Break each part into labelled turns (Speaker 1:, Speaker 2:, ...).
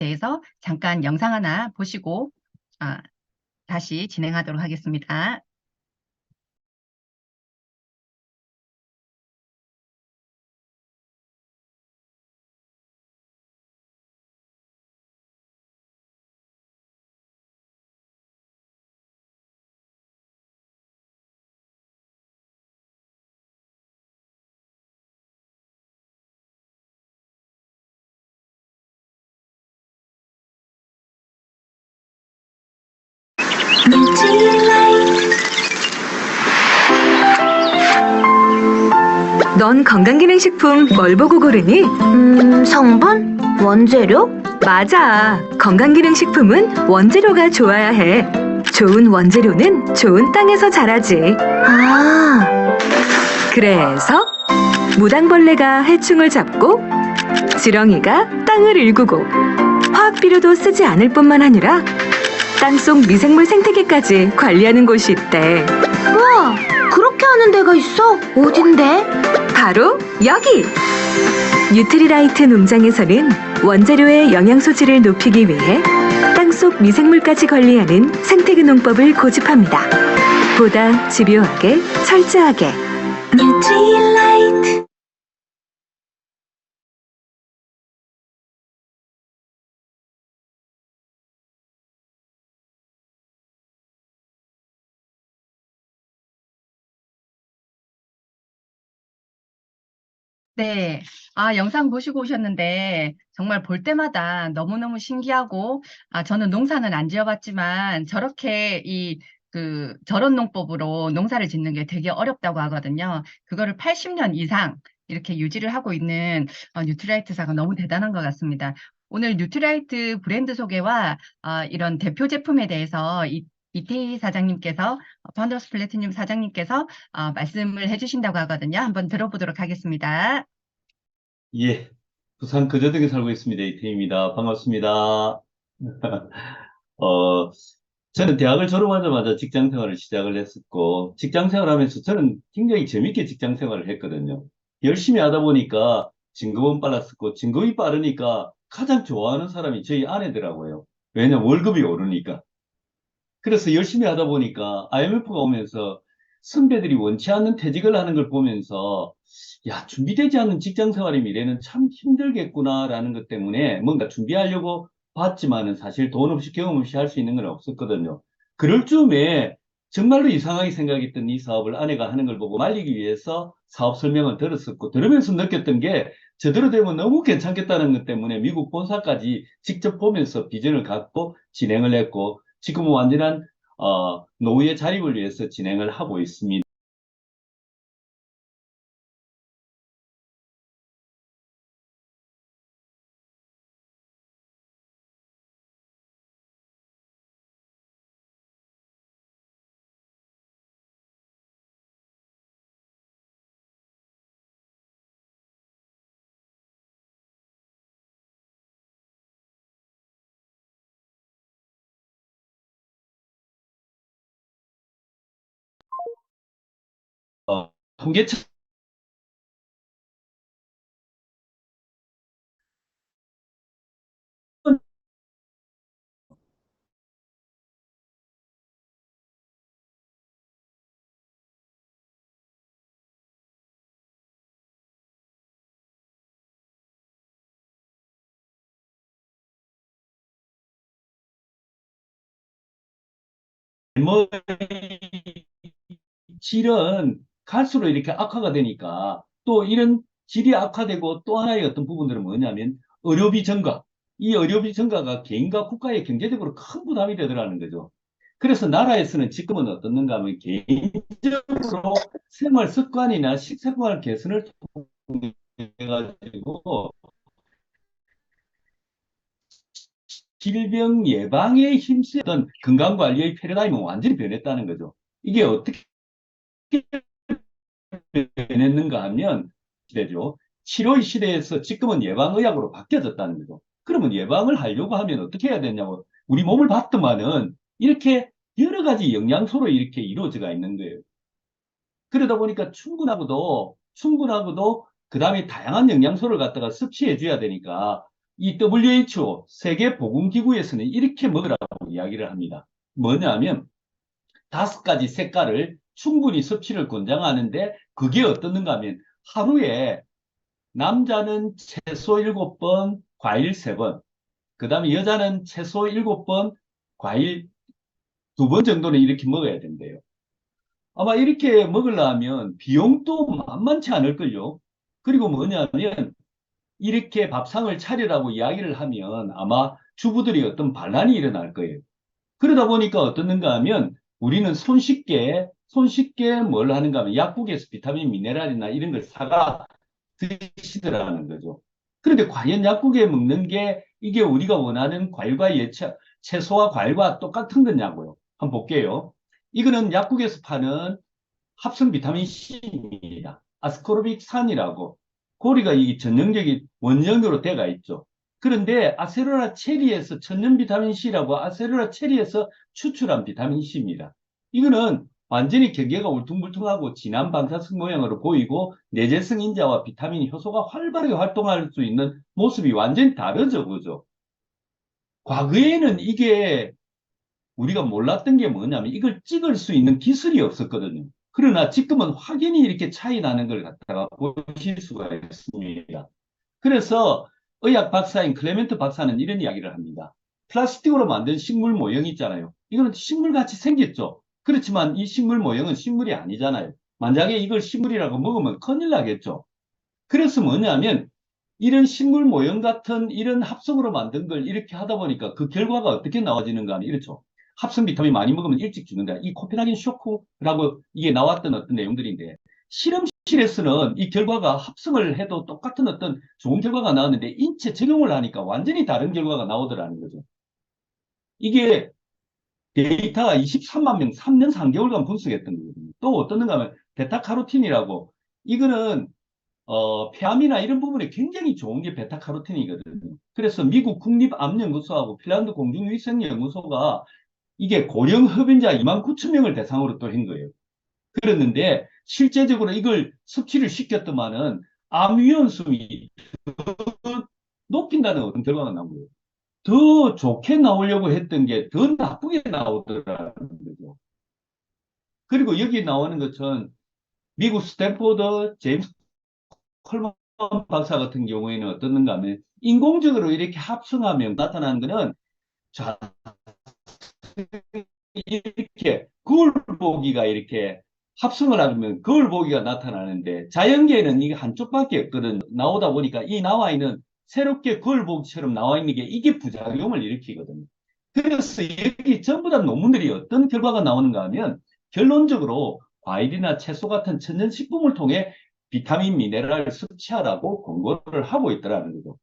Speaker 1: 대해서 잠깐 영상 하나 보시고 다시 진행하도록 하겠습니다.
Speaker 2: 넌 건강기능식품 뭘 보고 고르니?
Speaker 3: 성분? 원재료?
Speaker 2: 맞아. 건강기능식품은 원재료가 좋아야 해. 좋은 원재료는 좋은 땅에서 자라지.
Speaker 3: 아,
Speaker 2: 그래서 무당벌레가 해충을 잡고 지렁이가 땅을 일구고 화학비료도 쓰지 않을 뿐만 아니라 땅속 미생물 생태계까지 관리하는 곳이 있대.
Speaker 3: 우와, 그렇게 하는 데가 있어? 어딘데?
Speaker 2: 바로 여기! 뉴트리라이트 농장에서는 원재료의 영양소질을 높이기 위해 땅속 미생물까지 관리하는 생태계 농법을 고집합니다. 보다 집요하게, 철저하게.
Speaker 3: 뉴트리라이트.
Speaker 1: 네, 영상 보시고 오셨는데 정말 볼 때마다 너무너무 신기하고 저는 농사는 안 지어봤지만 저렇게 저런 농법으로 농사를 짓는 게 되게 어렵다고 하거든요. 그거를 80년 이상 이렇게 유지를 하고 있는 뉴트라이트사가 너무 대단한 것 같습니다. 오늘 뉴트라이트 브랜드 소개와 이런 대표 제품에 대해서 이태희 사장님께서 파운더스 플래티늄 사장님께서 말씀을 해주신다고 하거든요. 한번 들어보도록 하겠습니다.
Speaker 4: 예, 부산 거제도에 살고 있습니다. 이태입니다. 반갑습니다. 어, 저는 대학을 졸업하자마자 직장 생활을 시작을 했었고, 직장 생활하면서 저는 굉장히 재밌게 직장 생활을 했거든요. 열심히 하다 보니까 진급은 빨랐었고, 진급이 빠르니까 가장 좋아하는 사람이 저희 아내더라고요. 왜냐면 월급이 오르니까. 그래서 열심히 하다 보니까 IMF가 오면서 선배들이 원치 않는 퇴직을 하는 걸 보면서 야, 준비되지 않은 직장 생활의 미래는 참 힘들겠구나라는 것 때문에 뭔가 준비하려고 봤지만은 사실 돈 없이 경험 없이 할 수 있는 건 없었거든요. 그럴 즈음에 정말로 이상하게 생각했던 이 사업을 아내가 하는 걸 보고 말리기 위해서 사업 설명을 들었었고, 들으면서 느꼈던 게 제대로 되면 너무 괜찮겠다는 것 때문에 미국 본사까지 직접 보면서 비전을 갖고 진행을 했고, 지금은 완전한 노후의 자립을 위해서 진행을 하고 있습니다. 통계청 질은 갈수록 이렇게 악화가 되니까 또 이런 질이 악화되고 또 하나의 어떤 부분들은 뭐냐면 의료비 증가. 이 의료비 증가가 개인과 국가에 경제적으로 큰 부담이 되더라는 거죠. 그래서 나라에서는 지금은 어떻는가 하면 개인적으로 생활 습관이나 식생활 개선을 통해 가지고 질병 예방에 힘쓰던 건강관리의 패러다임은 완전히 변했다는 거죠. 이게 어떻게 변했는가 하면 시대죠. 치료의 시대에서 지금은 예방의학으로 바뀌어졌다는 거죠. 그러면 예방을 하려고 하면 어떻게 해야 되냐고. 우리 몸을 봤더만은 이렇게 여러 가지 영양소로 이렇게 이루어져가 있는 거예요. 그러다 보니까 충분하고도 그 다음에 다양한 영양소를 갖다가 섭취해 줘야 되니까 이 WHO 세계보건기구에서는 이렇게 먹으라고 이야기를 합니다. 뭐냐면 5가지 색깔을 충분히 섭취를 권장하는데 그게 어떻는가 하면 하루에 남자는 최소 7번, 과일 3번, 그 다음에 여자는 최소 7번, 과일 2번 정도는 이렇게 먹어야 된대요. 아마 이렇게 먹으려면 비용도 만만치 않을걸요. 그리고 뭐냐면 이렇게 밥상을 차리라고 이야기를 하면 아마 주부들이 어떤 반란이 일어날 거예요. 그러다 보니까 어떻는가 하면 우리는 손쉽게 뭘 하는가 하면 약국에서 비타민 미네랄이나 이런 걸 사가 드시더라는 거죠. 그런데 과연 약국에 먹는 게 이게 우리가 원하는 과일과 채소와 과일과 똑같은 거냐고요. 한번 볼게요. 이거는 약국에서 파는 합성 비타민 C입니다. 아스코르빅산이라고. 고리가 이 전형적인 원형으로 되어 있죠. 그런데 아세로라 체리에서 천연 비타민 C라고 아세로라 체리에서 추출한 비타민 C입니다. 이거는 완전히 경계가 울퉁불퉁하고 진한 방사선 모양으로 보이고 내재성 인자와 비타민 효소가 활발하게 활동할 수 있는 모습이 완전히 다르죠, 그죠? 과거에는 이게 우리가 몰랐던 게 뭐냐면 이걸 찍을 수 있는 기술이 없었거든요. 그러나 지금은 확연히 이렇게 차이 나는 걸 갖다가 보실 수가 있습니다. 그래서 의학 박사인 클레멘트 박사는 이런 이야기를 합니다. 플라스틱으로 만든 식물 모형 있잖아요. 이거는 식물같이 생겼죠. 그렇지만 이 식물 모형은 식물이 아니잖아요. 만약에 이걸 식물이라고 먹으면 큰일 나겠죠. 그래서 뭐냐면 이런 식물 모형 같은 이런 합성으로 만든 걸 이렇게 하다 보니까 그 결과가 어떻게 나와지는가 하면 이렇죠. 합성 비타민 많이 먹으면 일찍 죽는다. 이 코펜하겐 쇼크라고 이게 나왔던 어떤 내용들인데 실험실에서는 이 결과가 합성을 해도 똑같은 어떤 좋은 결과가 나왔는데 인체 적용을 하니까 완전히 다른 결과가 나오더라는 거죠. 이게 데이터가 23만 명 3년 3개월간 분석했던 거거든요. 또 어떻는가 하면 베타카로틴이라고 이거는 폐암이나 이런 부분에 굉장히 좋은 게 베타카로틴이거든요. 그래서 미국 국립암연구소하고 핀란드 공중위생연구소가 이게 고령 흡연자 2만 9천 명을 대상으로 또 한 거예요. 그랬는데 실제적으로 이걸 섭취를 시켰더만은 암 위험성이 더 높인다는 어떤 결과가 나온 거예요. 더 좋게 나오려고 했던 게 더 나쁘게 나오더라는 거죠. 그리고 여기 나오는 것은 미국 스탠포드 제임스 콜먼 박사 같은 경우에는 어떻는가 하면 인공적으로 이렇게 합성하면 나타나는 것은 자, 이렇게 거울 보기가 이렇게 합성을 하면 거울 보기가 나타나는데 자연계에는 이게 한쪽밖에 없거든. 나오다 보니까 이 나와 있는 새롭게 거울 보기처럼 나와 있는 게 이게 부작용을 일으키거든요. 그래서 여기 전부 다 논문들이 어떤 결과가 나오는가 하면 결론적으로 과일이나 채소 같은 천연식품을 통해 비타민, 미네랄을 섭취하라고 권고를 하고 있더라는 거죠.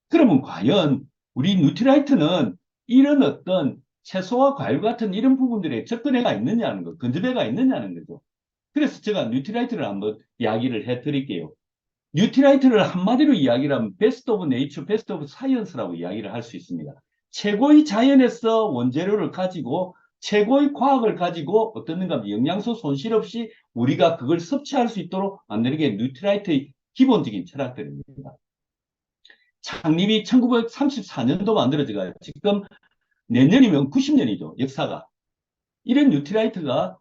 Speaker 4: 그러면 과연 우리 뉴트라이트는 이런 어떤 채소와 과일 같은 이런 부분들에 접근해가 있느냐는 거, 건접해가 있느냐는 거죠. 그래서 제가 뉴트라이트를 한번 이야기를 해드릴게요. 뉴트라이트를 한마디로 이야기를 하면 베스트 오브 네이처, 베스트 오브 사이언스라고 이야기를 할 수 있습니다. 최고의 자연에서 원재료를 가지고 최고의 과학을 가지고 어떻는가 영양소 손실 없이 우리가 그걸 섭취할 수 있도록 만드는 게 뉴트라이트의 기본적인 철학들입니다. 창립이 1934년도 만들어져가 지금 내년이면 90년이죠. 역사가. 이런 뉴트라이트가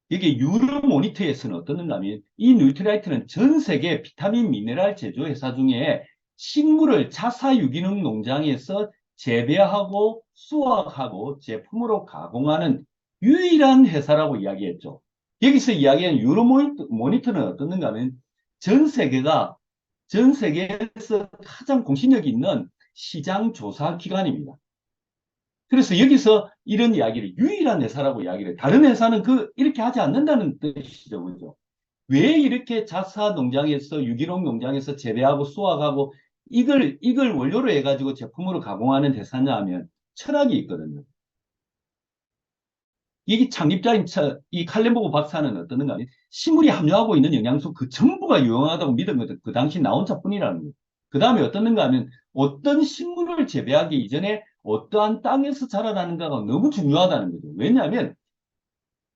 Speaker 4: 이게 유로모니터에서는 어떻는가 하면 이 뉴트라이트는 전 세계 비타민 미네랄 제조회사 중에 식물을 자사 유기농 농장에서 재배하고 수확하고 제품으로 가공하는 유일한 회사라고 이야기했죠. 여기서 이야기한 유로모니터는 어떻는가 하면 전 세계에서 가장 공신력이 있는 시장 조사 기관입니다. 그래서 여기서 이런 이야기를 유일한 회사라고 이야기를 해요. 다른 회사는 이렇게 하지 않는다는 뜻이죠. 그죠? 왜 이렇게 자사 농장에서 유기농 농장에서 재배하고 수확하고 이걸 원료로 해가지고 제품으로 가공하는 회사냐 하면 철학이 있거든요. 이게 창립자인 이 칼렌보고 박사는 어떠는가 하면 식물이 함유하고 있는 영양소 그 전부가 유용하다고 믿은 것은 그 당시 나 혼자뿐이라는 거예요. 그 다음에 어떠는가 하면 어떤 식물을 재배하기 이전에 어떠한 땅에서 자라나는가가 너무 중요하다는 거죠. 왜냐하면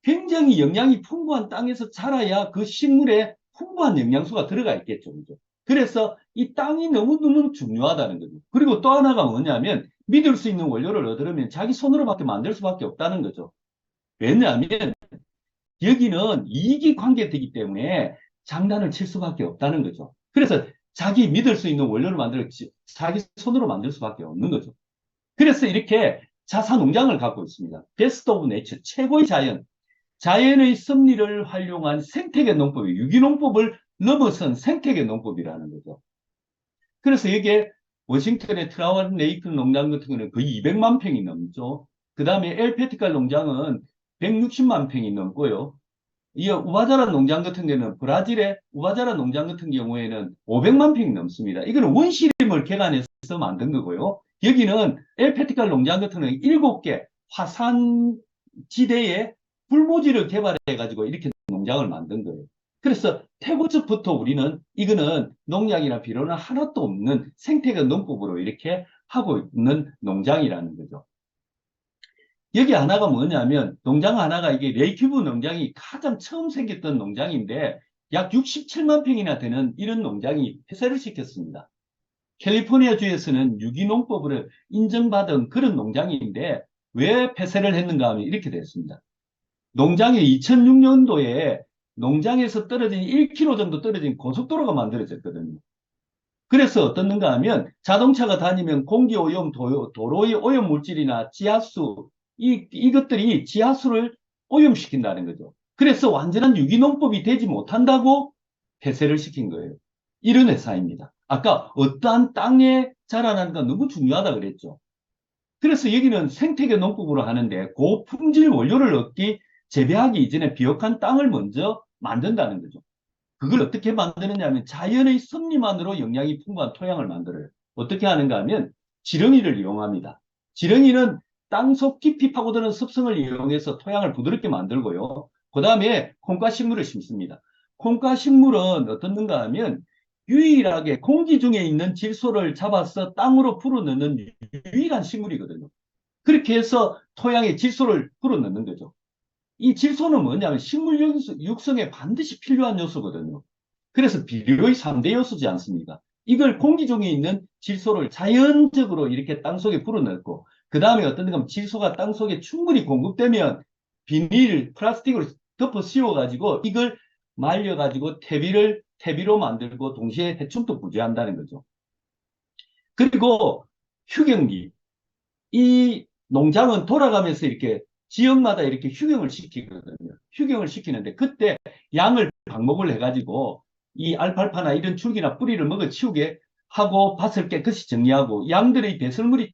Speaker 4: 굉장히 영양이 풍부한 땅에서 자라야 그 식물에 풍부한 영양소가 들어가 있겠죠. 그죠? 그래서 이 땅이 너무너무 중요하다는 거죠. 그리고 또 하나가 뭐냐면 믿을 수 있는 원료를 얻으려면 자기 손으로밖에 만들 수밖에 없다는 거죠. 왜냐하면 여기는 이익이 관계되기 때문에 장단을 칠 수밖에 없다는 거죠. 그래서 자기 믿을 수 있는 원료를 만들어 자기 손으로 만들 수밖에 없는 거죠. 그래서 이렇게 자사 농장을 갖고 있습니다. 베스트 오브 네이처, 최고의 자연. 자연의 섭리를 활용한 생태계 농법이 유기농법을 넘어선 생태계 농법이라는 거죠. 그래서 이게 워싱턴의 트라원 레이크 농장 같은 경우는 거의 200만 평이 넘죠. 그 다음에 엘페티칼 농장은 160만 평이 넘고요. 이 우바자라 농장 같은 경우는 브라질의 우바자라 농장 같은 경우에는 500만 평이 넘습니다. 이거는 원시림을 개간해서 만든 거고요. 여기는 엘페티칼 농장 같은 경우는 7개 화산 지대에 불모지를 개발해 가지고 이렇게 농장을 만든 거예요. 그래서 태고적부터 우리는 이거는 농약이나 비료는 하나도 없는 생태계 농법으로 이렇게 하고 있는 농장이라는 거죠. 여기 하나가 뭐냐면 농장 하나가 이게 레이큐브 농장이 가장 처음 생겼던 농장인데 약 67만 평이나 되는 이런 농장이 폐쇄를 시켰습니다. 캘리포니아 주에서는 유기농법으로 인정받은 그런 농장인데 왜 폐쇄를 했는가 하면 이렇게 됐습니다. 농장이 2006년도에 농장에서 떨어진 1km 정도 떨어진 고속도로가 만들어졌거든요. 그래서 어떻는가 하면 자동차가 다니면 공기오염, 도로의 오염 물질이나 지하수, 이것들이 지하수를 오염시킨다는 거죠. 그래서 완전한 유기농법이 되지 못한다고 폐쇄를 시킨 거예요. 이런 회사입니다. 아까 어떠한 땅에 자라나는 건 너무 중요하다 그랬죠. 그래서 여기는 생태계 농법으로 하는데 고품질 원료를 얻기, 재배하기 이전에 비옥한 땅을 먼저 만든다는 거죠. 그걸 어떻게 만드느냐 하면 자연의 섭리만으로 영양이 풍부한 토양을 만들어요. 어떻게 하는가 하면 지렁이를 이용합니다. 지렁이는 땅속 깊이 파고드는 습성을 이용해서 토양을 부드럽게 만들고요. 그 다음에 콩과 식물을 심습니다. 콩과 식물은 어떻는가 하면 유일하게 공기 중에 있는 질소를 잡아서 땅으로 불어넣는 유일한 식물이거든요. 그렇게 해서 토양에 질소를 불어넣는 거죠. 이 질소는 뭐냐면 식물 육성에 반드시 필요한 요소거든요. 그래서 비료의 3대 요소지 않습니까? 이걸 공기 중에 있는 질소를 자연적으로 이렇게 땅속에 불어넣고 그 다음에 어떤 가 질소가 땅속에 충분히 공급되면 비닐, 플라스틱으로 덮어 씌워가지고 이걸 말려가지고 퇴비로 만들고 동시에 해충도 부재한다는 거죠. 그리고 휴경기. 이 농장은 돌아가면서 이렇게 지역마다 이렇게 휴경을 시키거든요. 휴경을 시키는데 그때 양을 방목을 해가지고 이 알팔파나 이런 줄기나 뿌리를 먹어 치우게 하고 밭을 깨끗이 정리하고 양들의 배설물이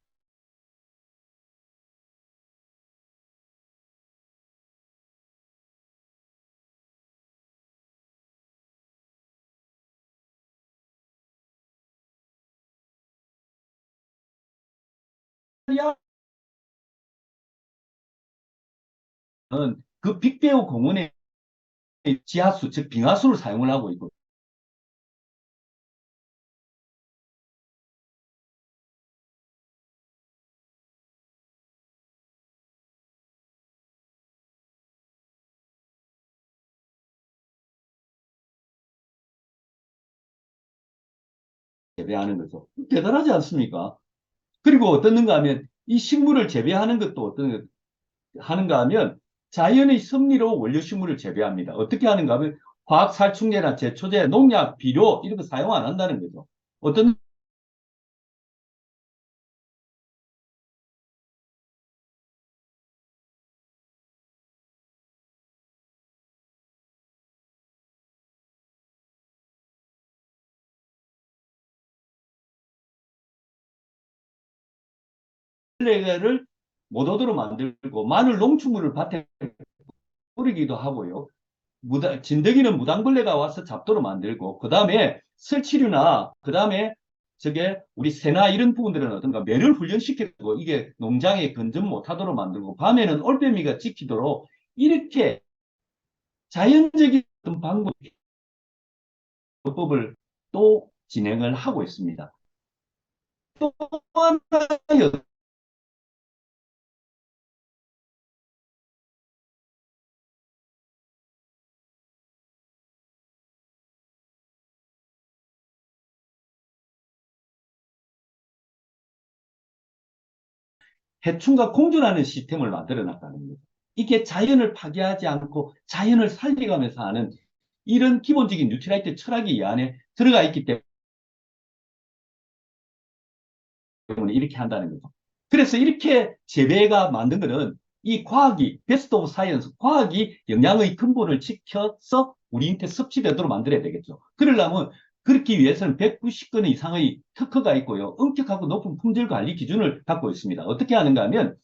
Speaker 4: 그 빅베어 공원의 지하수, 즉 빙하수를 사용을 하고 있고 재배하는 거죠. 대단하지 않습니까? 그리고 어떻는가 하면 이 식물을 재배하는 것도 어떤 하는가 하면 자연의 섭리로 원료식물을 재배합니다. 어떻게 하는가 하면 화학 살충제나 제초제, 농약, 비료 이런 거 사용 안 한다는 거죠. 어떤 벌레를 못 오도록 만들고 마늘 농축물을 밭에 뿌리기도 하고요. 진드기는 무당벌레가 와서 잡도록 만들고 그 다음에 설치류나 그 다음에 저게 우리 새나 이런 부분들은 어떤가 매를 훈련시키고 이게 농장에 건전 못하도록 만들고 밤에는 올빼미가 지키도록 이렇게 자연적인 방법을 또 진행을 하고 있습니다. 또 하나 해충과 공존하는 시스템을 만들어 놨다는 거죠. 이게 자연을 파괴하지 않고 자연을 살려가면서 하는 이런 기본적인 뉴트라이트 철학이 이 안에 들어가 있기 때문에 이렇게 한다는 거죠. 그래서 이렇게 재배가 만든 거는 이 과학이, 베스트 오브 사이언스, 과학이 영양의 근본을 지켜서 우리한테 섭취되도록 만들어야 되겠죠. 그러려면 그렇기 위해서는 190건 이상의 특허가 있고요. 엄격하고 높은 품질 관리 기준을 갖고 있습니다. 어떻게 하는가 하면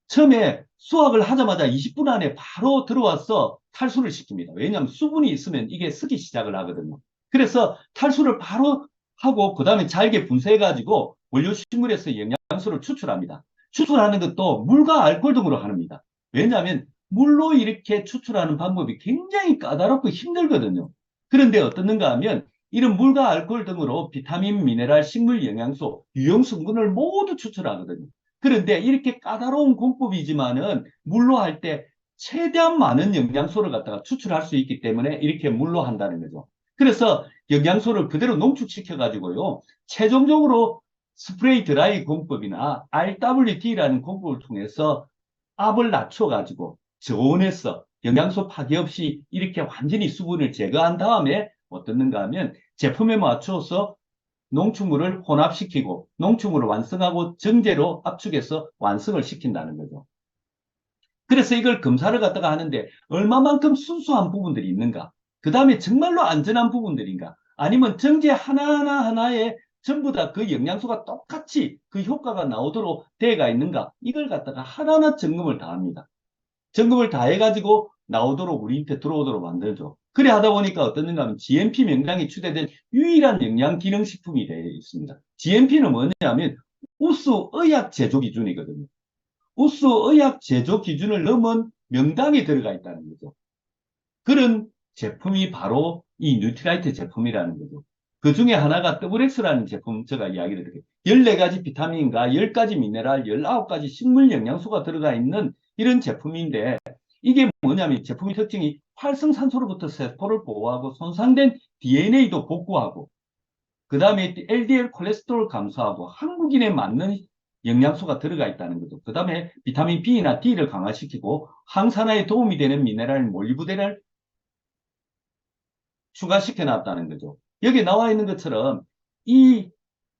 Speaker 4: 처음에 수확을 하자마자 20분 안에 바로 들어와서 탈수를 시킵니다. 왜냐하면 수분이 있으면 이게 쓰기 시작을 하거든요. 그래서 탈수를 바로 하고 그 다음에 잘게 분쇄해가지고 원료식물에서 영양소를 추출합니다. 추출하는 것도 물과 알코올 등으로 합니다. 왜냐하면 물로 이렇게 추출하는 방법이 굉장히 까다롭고 힘들거든요. 그런데 어떻는가 하면 이런 물과 알코올 등으로 비타민, 미네랄, 식물 영양소, 유용성분을 모두 추출하거든요. 그런데 이렇게 까다로운 공법이지만은 물로 할 때 최대한 많은 영양소를 갖다가 추출할 수 있기 때문에 이렇게 물로 한다는 거죠. 그래서 영양소를 그대로 농축시켜 가지고요. 최종적으로 스프레이 드라이 공법이나 RWD라는 공법을 통해서 압을 낮춰 가지고 저온에서 영양소 파괴 없이 이렇게 완전히 수분을 제거한 다음에 어떻는가 하면 제품에 맞춰서 농축물을 혼합시키고 농축물을 완성하고 정제로 압축해서 완성을 시킨다는 거죠. 그래서 이걸 검사를 갖다가 하는데 얼마만큼 순수한 부분들이 있는가? 그 다음에 정말로 안전한 부분들인가? 아니면 정제 하나하나에 전부 다 그 영양소가 똑같이 그 효과가 나오도록 되어가 있는가? 이걸 갖다가 하나하나 점검을 다 합니다. 점검을 다 해가지고 나오도록 우리한테 들어오도록 만들죠. 그래 하다 보니까 어떻는가 하면 GMP 명량이 추대된 유일한 영양기능식품이 되어 있습니다. GMP는 뭐냐면 우수 의약 제조 기준이거든요. 우수 의약 제조 기준을 넘은 명당이 들어가 있다는 거죠. 그런 제품이 바로 이 뉴트라이트 제품이라는 거죠. 그 중에 하나가 WX라는 제품 제가 이야기를 드릴게요. 14가지 비타민과 10가지 미네랄, 19가지 식물 영양소가 들어가 있는 이런 제품인데 이게 뭐냐면 제품의 특징이 활성산소로부터 세포를 보호하고 손상된 DNA도 복구하고 그 다음에 LDL 콜레스테롤 감소하고 한국인에 맞는 영양소가 들어가 있다는 거죠. 그 다음에 비타민 B나 D를 강화시키고 항산화에 도움이 되는 미네랄 몰리브데널 추가시켜 놨다는 거죠. 여기 나와 있는 것처럼 이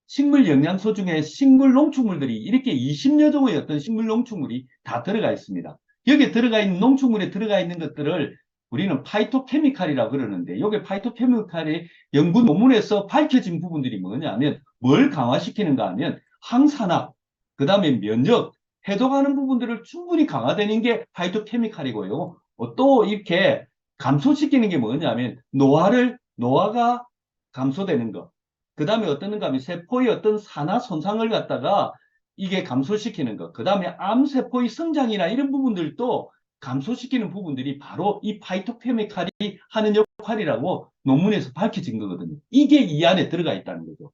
Speaker 4: 식물 영양소 중에 식물 농축물들이 이렇게 20여 종의 어떤 식물 농축물이 다 들어가 있습니다. 여기 들어가 있는 농축물에 들어가 있는 것들을 우리는 파이토케미칼이라고 그러는데 이게 파이토케미칼의 연구 논문에서 밝혀진 부분들이 뭐냐면 뭘 강화시키는가 하면 항산화, 그 다음에 면역, 해독하는 부분들을 충분히 강화되는 게 파이토케미칼이고요. 또 이렇게 감소시키는 게 뭐냐면 노화가 감소되는 것. 그 다음에 어떤가 하면 세포의 어떤 산화 손상을 갖다가 이게 감소시키는 것. 그 다음에 암세포의 성장이나 이런 부분들도 감소시키는 부분들이 바로 이 파이토케미칼이 하는 역할이라고 논문에서 밝혀진 거거든요. 이게 이 안에 들어가 있다는 거죠.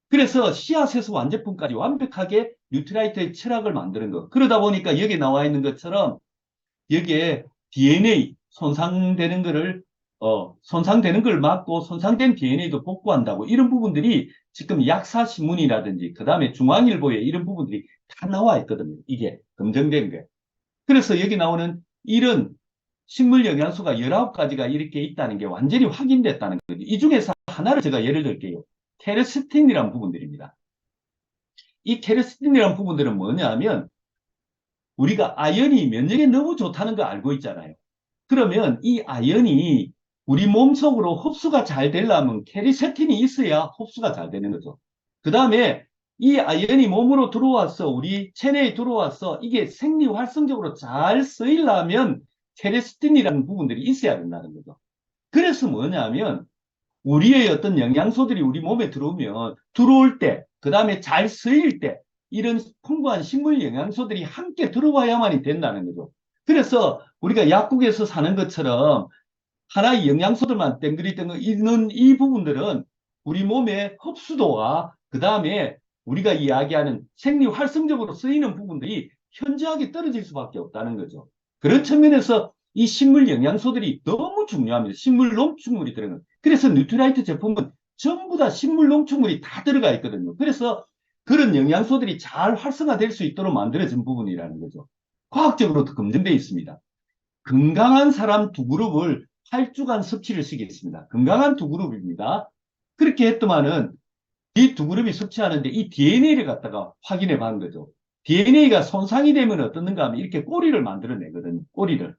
Speaker 4: 그래서 씨앗에서 완제품까지 완벽하게 뉴트라이트의 철학을 만드는 것. 그러다 보니까 여기 나와 있는 것처럼 여기에 DNA 손상되는 걸 막고 손상된 DNA도 복구한다고 이런 부분들이 지금 약사신문이라든지 그 다음에 중앙일보에 이런 부분들이 다 나와 있거든요. 이게 검증된 게. 그래서 여기 나오는 이런 식물 영양소가 19가지가 이렇게 있다는 게 완전히 확인됐다는 거죠. 이 중에서 하나를 제가 예를 들게요. 케르스틴이라는 부분들입니다. 이 케르스틴이라는 부분들은 뭐냐면 우리가 아연이 면역에 너무 좋다는 거 알고 있잖아요. 그러면 이 아연이 우리 몸속으로 흡수가 잘 되려면 케르세틴이 있어야 흡수가 잘 되는 거죠. 그 다음에 이 아연이 몸으로 들어와서 우리 체내에 들어와서 이게 생리 활성적으로 잘 쓰이려면 케르세틴이라는 부분들이 있어야 된다는 거죠. 그래서 뭐냐면 우리의 어떤 영양소들이 우리 몸에 들어올 때, 그 다음에 잘 쓰일 때 이런 풍부한 식물 영양소들이 함께 들어와야만이 된다는 거죠. 그래서 우리가 약국에서 사는 것처럼 하나의 영양소들만 땡그리땡그리 있는 이 부분들은 우리 몸의 흡수도와 그 다음에 우리가 이야기하는 생리 활성적으로 쓰이는 부분들이 현저하게 떨어질 수밖에 없다는 거죠. 그런 측면에서 이 식물 영양소들이 너무 중요합니다. 식물 농축물이 들어가는. 그래서 뉴트라이트 제품은 전부 다 식물 농축물이 다 들어가 있거든요. 그래서 그런 영양소들이 잘 활성화될 수 있도록 만들어진 부분이라는 거죠. 과학적으로도 검증되어 있습니다. 건강한 사람 두 그룹을 8주간 섭취를 시켰습니다. 건강한 두 그룹입니다. 그렇게 했더만은 이 두 그룹이 섭취하는데 이 DNA를 갖다가 확인해 본 거죠. DNA가 손상이 되면 어떻는가 하면 이렇게 꼬리를 만들어내거든요. 꼬리를.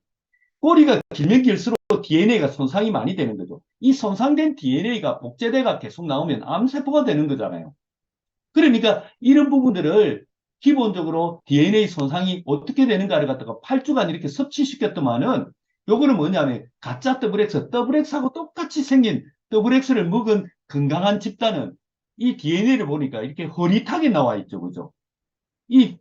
Speaker 4: 꼬리가 길면 길수록 DNA가 손상이 많이 되는 거죠. 이 손상된 DNA가 복제돼가 계속 나오면 암세포가 되는 거잖아요. 그러니까 이런 부분들을 기본적으로 DNA 손상이 어떻게 되는가를 갖다가 8주간 이렇게 섭취시켰더만은 요거는 뭐냐면 가짜 더블X, 더블X하고 똑같이 생긴 더블X를 먹은 건강한 집단은 이 DNA를 보니까 이렇게 흐릿하게 나와 있죠. 그죠? 이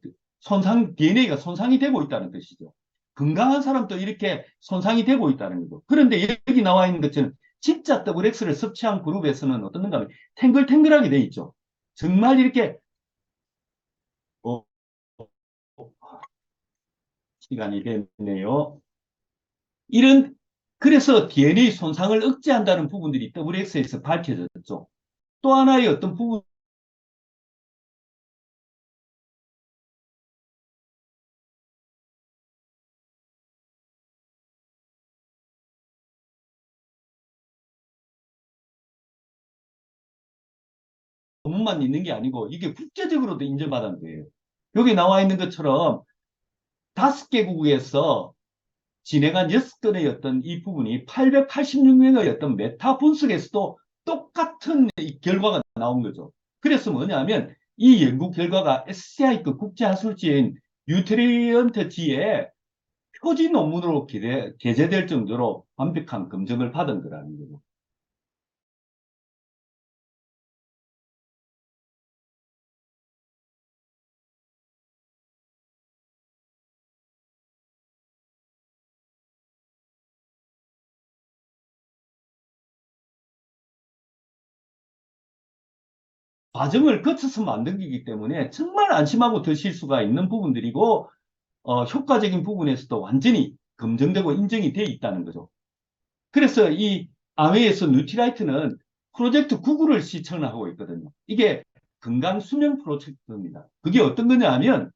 Speaker 4: DNA가 손상이 되고 있다는 뜻이죠. 건강한 사람도 이렇게 손상이 되고 있다는 거죠. 그런데 여기 나와 있는 것처럼 진짜 더블X를 섭취한 그룹에서는 어떻는가 하면 탱글탱글하게 돼 있죠. 정말 이렇게 어, 시간이 됐네요. 이런 그래서 DNA 손상을 억제한다는 부분들이 WX에서 밝혀졌죠. 또 하나의 어떤 부분 논문만 있는 게 아니고 이게 국제적으로도 인정받은 거예요. 여기 나와 있는 것처럼 5개국에서 진행한 6건의 어떤 이 부분이 886명의 어떤 메타 분석에서도 똑같은 결과가 나온 거죠. 그래서 뭐냐면 이 연구 결과가 SCI급 국제하술지인 뉴트리언트지에 표지 논문으로 게재될 정도로 완벽한 검증을 받은 거라는 거죠. 과정을 거쳐서 만든 거기 때문에 정말 안심하고 드실 수가 있는 부분들이고 효과적인 부분에서도 완전히 검증되고 인정이 돼 있다는 거죠. 그래서 이 아웨이에서 뉴트라이트는 프로젝트 9구를 시청하고 있거든요. 이게 건강 수명 프로젝트입니다. 그게 어떤 거냐 하면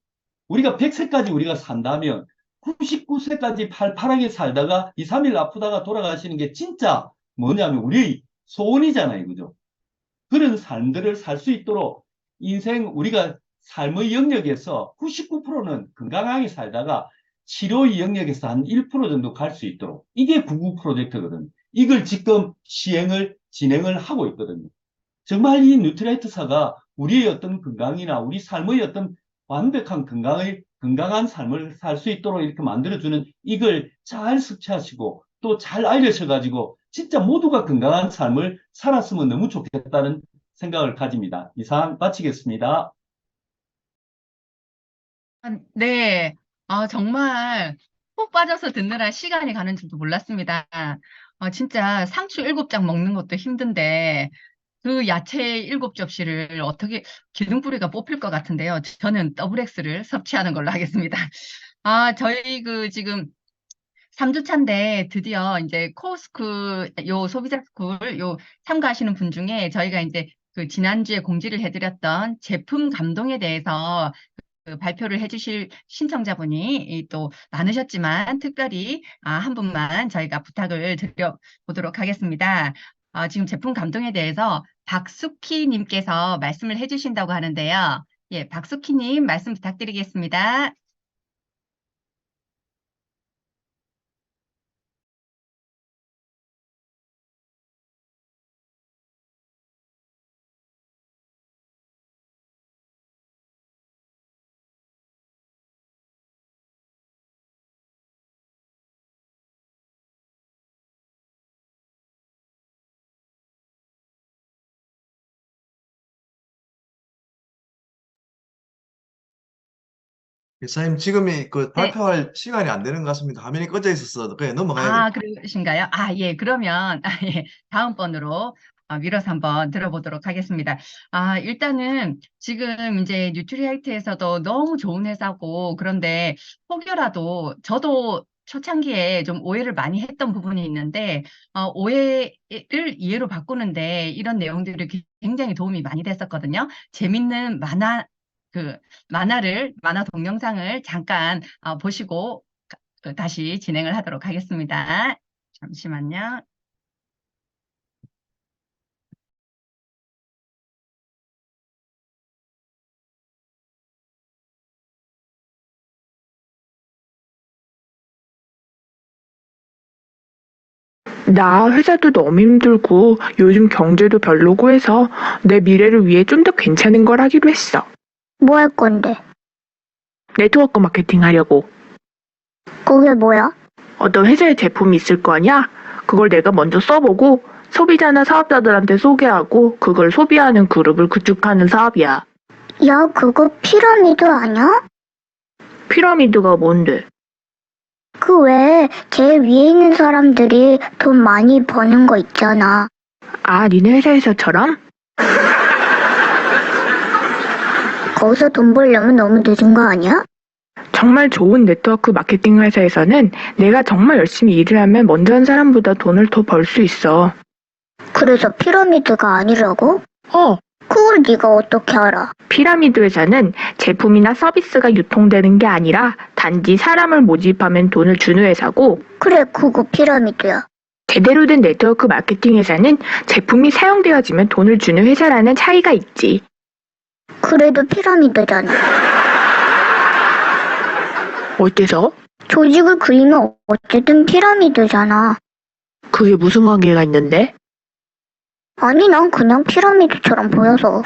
Speaker 4: 우리가 100세까지 우리가 산다면 99세까지 팔팔하게 살다가 2, 3일 아프다가 돌아가시는 게 진짜 뭐냐면 우리의 소원이잖아요. 그죠? 그런 삶들을 살 수 있도록 인생 우리가 삶의 영역에서 99%는 건강하게 살다가 치료의 영역에서 한 1% 정도 갈 수 있도록 이게 구구 프로젝트거든요. 이걸 지금 진행을 하고 있거든요. 정말 이 뉴트라이트사가 우리의 어떤 건강이나 우리 삶의 어떤 완벽한 건강한 삶을 살 수 있도록 이렇게 만들어주는 이걸 잘 섭취하시고 또 잘 알려셔가지고 진짜 모두가 건강한 삶을 살았으면 너무 좋겠다는 생각을 가집니다. 이상 마치겠습니다.
Speaker 1: 네. 정말 푹 빠져서 듣느라 시간이 가는 줄도 몰랐습니다. 진짜 상추 7장 먹는 것도 힘든데, 그 야채 7접시를 어떻게 기둥뿌리가 뽑힐 것 같은데요. 저는 더블 X를 섭취하는 걸로 하겠습니다. 저희 지금 3주차인데 드디어 이제 코스크 요 소비자 스쿨 요 참가하시는 분 중에 저희가 이제 그 지난주에 공지를 해드렸던 제품 감동에 대해서 그 발표를 해주실 신청자분이 또 많으셨지만 특별히 한 분만 저희가 부탁을 드려보도록 하겠습니다. 지금 제품 감동에 대해서 박수키 님께서 말씀을 해주신다고 하는데요. 예, 박수키 님 말씀 부탁드리겠습니다.
Speaker 5: 사장님, 지금이 그
Speaker 1: 네.
Speaker 5: 발표할 시간이 안 되는 것 같습니다. 화면이 꺼져 있어서 그냥 넘어가야 될 것 같아요.
Speaker 1: 그러신가요? 예, 그러면, 예, 다음번으로 미뤄서 한번 들어보도록 하겠습니다. 일단은 지금 이제 뉴트리하이트에서도 너무 좋은 회사고, 그런데 혹여라도 저도 초창기에 좀 오해를 많이 했던 부분이 있는데, 오해를 이해로 바꾸는데 이런 내용들이 굉장히 도움이 많이 됐었거든요. 재밌는 만화 동영상을 잠깐 보시고 다시 진행을 하도록 하겠습니다. 잠시만요.
Speaker 6: 나 회사도 너무 힘들고 요즘 경제도 별로고 해서 내 미래를 위해 좀 더 괜찮은 걸 하기로 했어.
Speaker 3: 뭐 할 건데?
Speaker 6: 네트워크 마케팅 하려고.
Speaker 3: 그게 뭐야?
Speaker 6: 어떤 회사의 제품이 있을 거 아니야? 그걸 내가 먼저 써보고 소비자나 사업자들한테 소개하고 그걸 소비하는 그룹을 구축하는 사업이야.
Speaker 3: 야, 그거 피라미드 아니야?
Speaker 6: 피라미드가 뭔데?
Speaker 3: 그 외에 제일 위에 있는 사람들이 돈 많이 버는 거 있잖아.
Speaker 6: 아, 니네 회사에서처럼?
Speaker 3: 거기서 돈 벌려면 너무 늦은 거 아니야?
Speaker 6: 정말 좋은 네트워크 마케팅 회사에서는 내가 정말 열심히 일을 하면 먼저 한 사람보다 돈을 더 벌 수 있어.
Speaker 3: 그래서 피라미드가 아니라고? 그걸 네가 어떻게 알아?
Speaker 6: 피라미드 회사는 제품이나 서비스가 유통되는 게 아니라 단지 사람을 모집하면 돈을 주는 회사고,
Speaker 3: 그래, 그거 피라미드야.
Speaker 6: 제대로 된 네트워크 마케팅 회사는 제품이 사용되어지면 돈을 주는 회사라는 차이가 있지.
Speaker 3: 그래도 피라미드잖아.
Speaker 6: 어때서?
Speaker 3: 조직을 그리면 어쨌든 피라미드잖아.
Speaker 6: 그게 무슨 관계가 있는데?
Speaker 3: 아니, 난 그냥 피라미드처럼 보여서.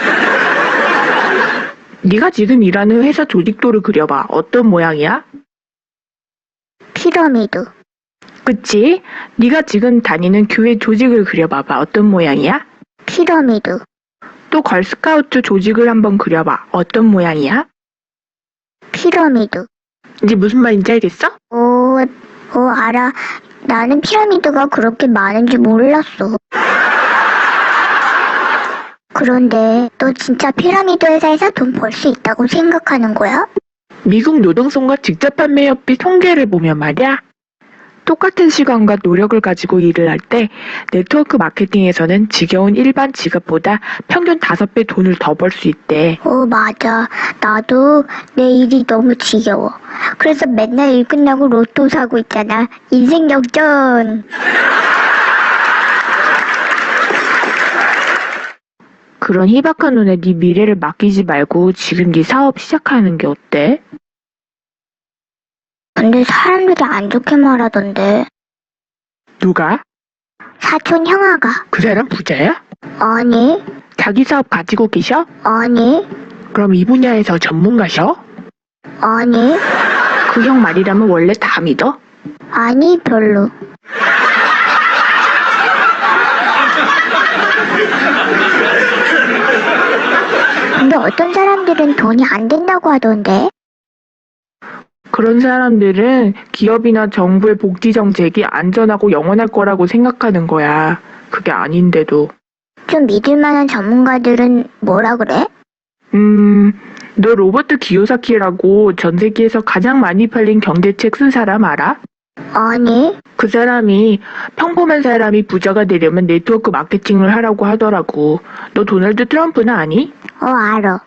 Speaker 6: 네가 지금 일하는 회사 조직도를 그려봐. 어떤 모양이야?
Speaker 3: 피라미드.
Speaker 6: 그치? 네가 지금 다니는 교회 조직을 그려봐봐. 어떤 모양이야?
Speaker 3: 피라미드.
Speaker 6: 또 걸스카우트 조직을 한번 그려봐. 어떤 모양이야?
Speaker 3: 피라미드.
Speaker 6: 이제 무슨 말인지 알겠어?
Speaker 3: 알아. 나는 피라미드가 그렇게 많은지 몰랐어. 그런데 너 진짜 피라미드 회사에서 돈 벌 수 있다고 생각하는 거야?
Speaker 6: 미국 노동성과 직접 판매협회 통계를 보면 말이야. 똑같은 시간과 노력을 가지고 일을 할 때 네트워크 마케팅에서는 지겨운 일반 직업보다 평균 5배 돈을 더 벌 수 있대.
Speaker 3: 맞아. 나도 내 일이 너무 지겨워. 그래서 맨날 일 끝나고 로또 사고 있잖아. 인생 역전.
Speaker 6: 그런 희박한 눈에 네 미래를 맡기지 말고 지금 네 사업 시작하는 게 어때?
Speaker 3: 근데 사람들이 안 좋게 말하던데.
Speaker 6: 누가?
Speaker 3: 사촌 형아가.
Speaker 6: 그 사람 부자야?
Speaker 3: 아니,
Speaker 6: 자기 사업 가지고 계셔?
Speaker 3: 아니,
Speaker 6: 그럼 이 분야에서 전문가셔?
Speaker 3: 아니,
Speaker 6: 그 형 말이라면 원래 다 믿어?
Speaker 3: 아니, 별로. 근데 어떤 사람들은 돈이 안 된다고 하던데.
Speaker 6: 그런 사람들은 기업이나 정부의 복지 정책이 안전하고 영원할 거라고 생각하는 거야. 그게 아닌데도.
Speaker 3: 좀 믿을 만한 전문가들은 뭐라 그래?
Speaker 6: 너 로버트 기요사키라고 전 세계에서 가장 많이 팔린 경제책 쓴 사람 알아?
Speaker 3: 아니,
Speaker 6: 그 사람이 평범한 사람이 부자가 되려면 네트워크 마케팅을 하라고 하더라고. 너 도널드 트럼프는 아니?
Speaker 3: 알아.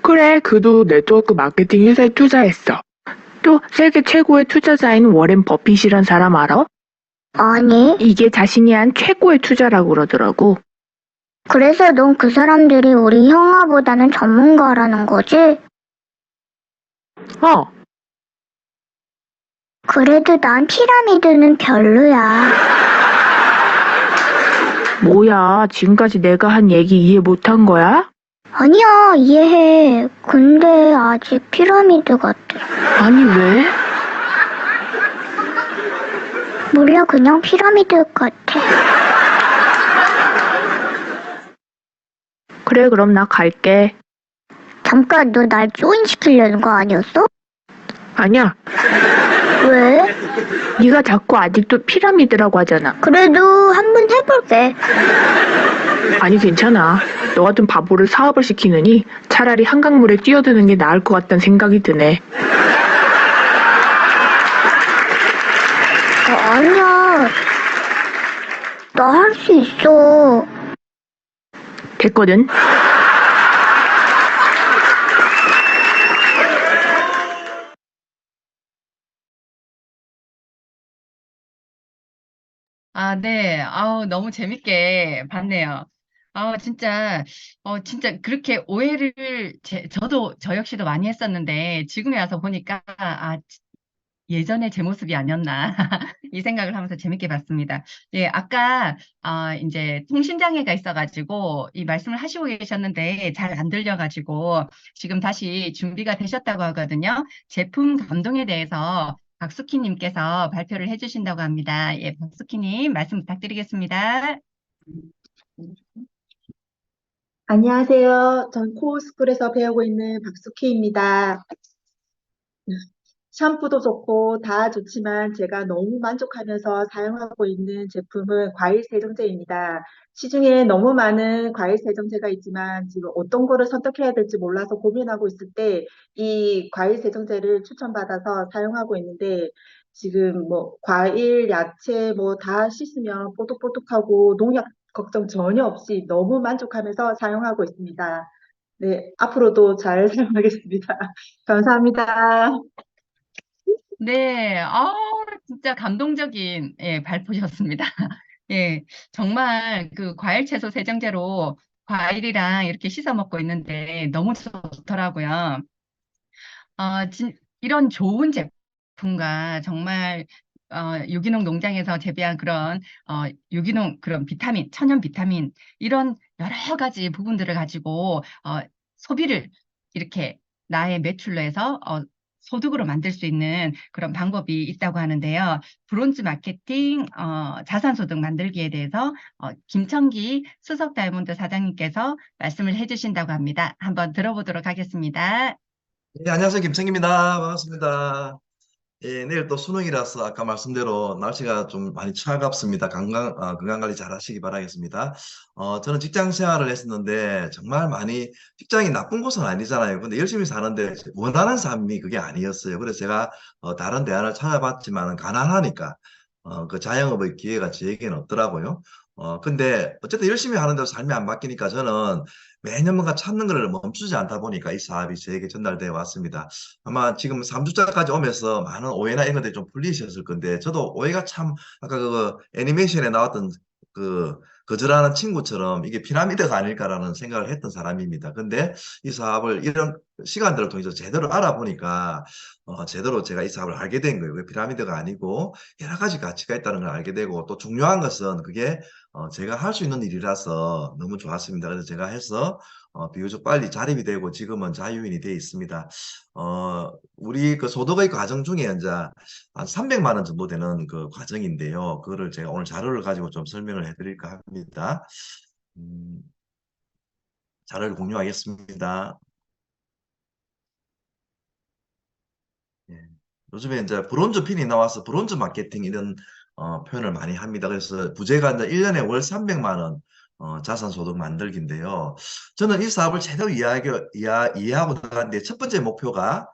Speaker 6: 그래, 그도 네트워크 마케팅 회사에 투자했어. 또 세계 최고의 투자자인 워렌 버핏이란 사람 알아?
Speaker 3: 아니,
Speaker 6: 이게 자신이 한 최고의 투자라고 그러더라고.
Speaker 3: 그래서 넌 그 사람들이 우리 형아보다는 전문가라는 거지? 그래도 난 피라미드는 별로야.
Speaker 6: 뭐야, 지금까지 내가 한 얘기 이해 못한 거야?
Speaker 3: 아니야, 이해해. 근데 아직 피라미드 같아.
Speaker 6: 아니, 왜?
Speaker 3: 몰라, 그냥 피라미드 같아.
Speaker 6: 그래, 그럼 나 갈게.
Speaker 3: 잠깐, 너 날 조인시키려는 거 아니었어?
Speaker 6: 아니야,
Speaker 3: 왜?
Speaker 6: 네가 자꾸 아직도 피라미드라고 하잖아.
Speaker 3: 그래도 한번 해볼게.
Speaker 6: 아니, 괜찮아. 너 같은 바보를 사업을 시키느니 차라리 한강물에 뛰어드는 게 나을 것 같다는 생각이 드네.
Speaker 3: 아니야. 나 할 수 있어.
Speaker 6: 됐거든.
Speaker 1: 아, 네. 아우, 너무 재밌게 봤네요. 진짜 그렇게 오해를 저 역시도 많이 했었는데, 지금에 와서 보니까, 예전에 제 모습이 아니었나, 이 생각을 하면서 재밌게 봤습니다. 예, 아까, 이제 통신장애가 있어가지고, 이 말씀을 하시고 계셨는데, 잘 안 들려가지고, 지금 다시 준비가 되셨다고 하거든요. 제품 감동에 대해서 박수키님께서 발표를 해주신다고 합니다. 예, 박수키님, 말씀 부탁드리겠습니다.
Speaker 7: 안녕하세요. 전 코어스쿨에서 배우고 있는 박수키입니다. 샴푸도 좋고 다 좋지만 제가 너무 만족하면서 사용하고 있는 제품은 과일 세정제입니다. 시중에 너무 많은 과일 세정제가 있지만 지금 어떤 거를 선택해야 될지 몰라서 고민하고 있을 때 이 과일 세정제를 추천받아서 사용하고 있는데 지금 뭐 과일, 야채 뭐 다 씻으면 뽀득뽀득하고 농약 걱정 전혀 없이 너무 만족하면서 사용하고 있습니다. 네, 앞으로도 잘 사용하겠습니다. 감사합니다.
Speaker 1: 네, 진짜 감동적인, 예, 발표셨습니다. 예, 정말 그 과일 채소 세정제로 과일이랑 이렇게 씻어 먹고 있는데 너무 좋더라고요. 이런 좋은 제품과 정말 유기농 농장에서 재배한 그런 유기농 그런 비타민, 천연 비타민 이런 여러 가지 부분들을 가지고 소비를 이렇게 나의 매출로 해서 소득으로 만들 수 있는 그런 방법이 있다고 하는데요. 브론즈 마케팅 자산소득 만들기에 대해서 김청기 수석 다이몬드 사장님께서 말씀을 해주신다고 합니다. 한번 들어보도록 하겠습니다.
Speaker 5: 네, 안녕하세요. 김성입니다. 반갑습니다. 예, 내일 또 수능이라서 아까 말씀대로 날씨가 좀 많이 차갑습니다. 건강 관리 잘 하시기 바라겠습니다. 저는 직장 생활을 했었는데 정말 많이 직장이 나쁜 곳은 아니잖아요. 근데 열심히 사는데 원하는 삶이 그게 아니었어요. 그래서 제가 다른 대안을 찾아봤지만 가난하니까 그 자영업의 기회가 저에게는 없더라고요. 근데 어쨌든 열심히 하는 대로 삶이 안 바뀌니까 저는 매년 뭔가 찾는 걸 멈추지 않다 보니까 이 사업이 저에게 전달되어 왔습니다. 아마 지금 3주차까지 오면서 많은 오해나 이런 것들이 좀 풀리셨을 건데, 저도 오해가 참, 아까 그 애니메이션에 나왔던 그 거절하는 친구처럼 이게 피라미드가 아닐까라는 생각을 했던 사람입니다. 근데 이 사업을 이런 시간들을 통해서 제대로 알아보니까, 제대로 제가 이 사업을 알게 된 거예요. 왜 피라미드가 아니고 여러 가지 가치가 있다는 걸 알게 되고, 또 중요한 것은 그게 제가 할 수 있는 일이라서 너무 좋았습니다. 그래서 제가 해서 비교적 빨리 자립이 되고 지금은 자유인이 되어 있습니다. 우리 그 소득의 과정 중에 이제 한 300만 원 정도 되는 그 과정인데요. 그거를 제가 오늘 자료를 가지고 좀 설명을 해드릴까 합니다. 자료를 공유하겠습니다. 예. 요즘에 이제 브론즈 핀이 나와서 브론즈 마케팅 이런 표현을 많이 합니다. 그래서 부제가 이제 1년에 월 300만 원 자산 소득 만들기인데요. 저는 이 사업을 제대로 이해하고 나갔는데 첫 번째 목표가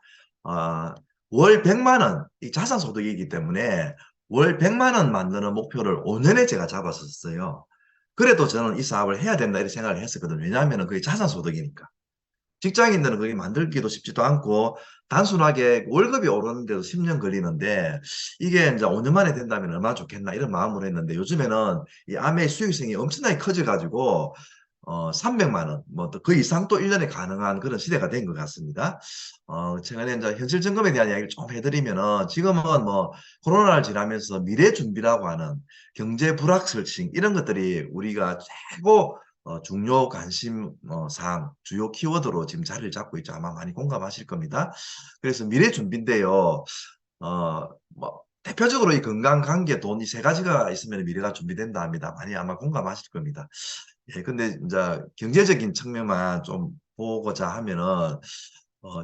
Speaker 5: 월 100만 원 이 자산 소득이기 때문에 월 100만 원 만드는 목표를 5년에 제가 잡았었어요. 그래도 저는 이 사업을 해야 된다 이렇게 생각을 했었거든요. 왜냐하면 그게 자산 소득이니까. 직장인들은 그게 만들기도 쉽지도 않고 단순하게 월급이 오르는데도 10년 걸리는데 이게 이제 5년 만에 된다면 얼마나 좋겠나 이런 마음으로 했는데 요즘에는 이 암의 수익성이 엄청나게 커져가지고 300만 원, 뭐 또 그 이상 또 1년에 가능한 그런 시대가 된 것 같습니다. 최근에 이제 현실 점검에 대한 이야기를 좀 해드리면은 지금은 뭐 코로나를 지나면서 미래 준비라고 하는 경제 불확실성 이런 것들이 우리가 최고 중요 관심 사항, 주요 키워드로 지금 자리를 잡고 있죠. 아마 많이 공감하실 겁니다. 그래서 미래 준비인데요. 뭐 대표적으로 이 건강, 관계, 돈 이 세 가지가 있으면 미래가 준비된다 합니다. 많이 아마 공감하실 겁니다. 예, 근데 이제 경제적인 측면만 좀 보고자 하면은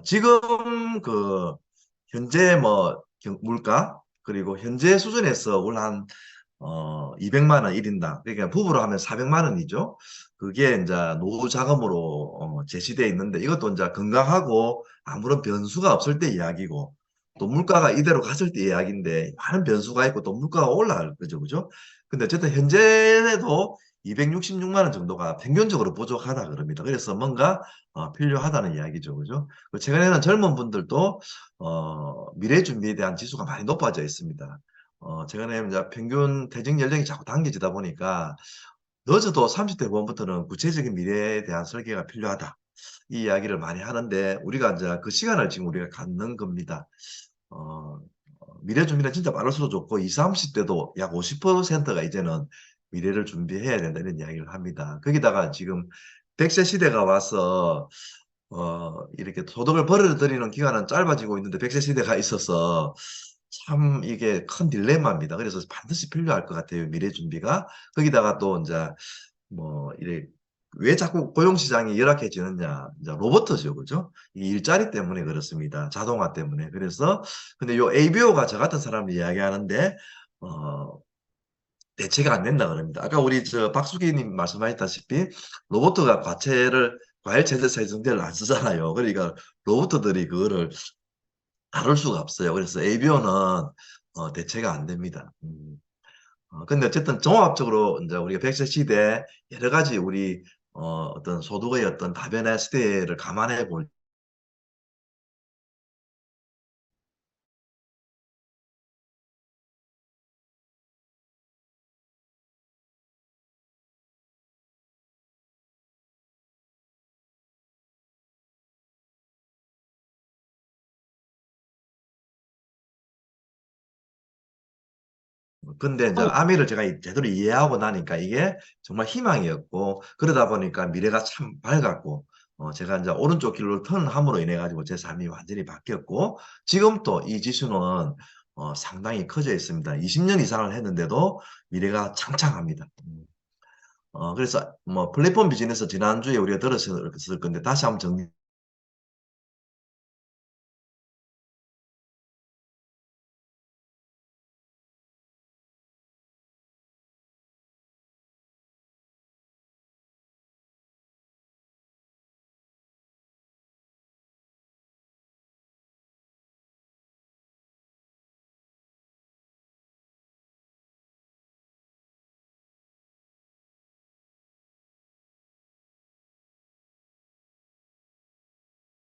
Speaker 5: 지금 그 현재 뭐 물가 그리고 현재 수준에서 올한 200만 원 1인당 그러니까 부부로 하면 400만 원이죠. 그게 이제 노후 자금으로 제시되어 있는데 이것도 이제 건강하고 아무런 변수가 없을 때 이야기고 또 물가가 이대로 갔을 때 이야기인데 많은 변수가 있고 또 물가가 올라갈 거죠. 그죠? 근데 어쨌든 현재에도 266만 원 정도가 평균적으로 부족하다 그럽니다. 그래서 뭔가 필요하다는 이야기죠. 그죠? 최근에는 젊은 분들도 미래 준비에 대한 지수가 많이 높아져 있습니다. 최근에 이제 평균 퇴직 연령이 자꾸 당겨지다 보니까 늦어도 30대 후반부터는 구체적인 미래에 대한 설계가 필요하다. 이 이야기를 많이 하는데 우리가 이제 그 시간을 지금 우리가 갖는 겁니다. 미래 준비는 진짜 빠를수록 좋고 20, 30대도 약 50%가 이제는 미래를 준비해야 된다 이런 이야기를 합니다. 거기다가 지금 100세 시대가 와서 이렇게 소득을 벌어들이는 기간은 짧아지고 있는데 100세 시대가 있어서 참 이게 큰 딜레마입니다. 그래서 반드시 필요할 것 같아요. 미래 준비가. 거기다가 또 이제 뭐 이래 왜 자꾸 고용시장이 열악해지느냐. 이제 로버트죠. 그죠? 이 일자리 때문에 그렇습니다. 자동화 때문에. 그래서 근데 요 ABO가 저 같은 사람을 이야기하는데 대체가 안 된다 그럽니다. 아까 우리 저 박수기님 말씀하셨다시피 로봇가 과일 체제 세정제를 안 쓰잖아요. 그러니까 로봇들이 그거를 다룰 수가 없어요. 그래서 ABO는 대체가 안 됩니다. 근데 어쨌든 종합적으로 이제 우리가 100세 시대 여러 가지 우리 어떤 소득의 어떤 다변화 시대를 감안해 볼 근데 이제 아미를 제가 제대로 이해하고 나니까 이게 정말 희망이었고 그러다 보니까 미래가 참 밝았고 제가 이제 오른쪽 길로 턴함으로 인해 가지고 제 삶이 완전히 바뀌었고 지금 또 이 지수는 상당히 커져 있습니다. 20년 이상을 했는데도 미래가 창창합니다. 그래서 뭐 플랫폼 비즈니스 지난주에 우리가 들었을 건데 다시 한번 정리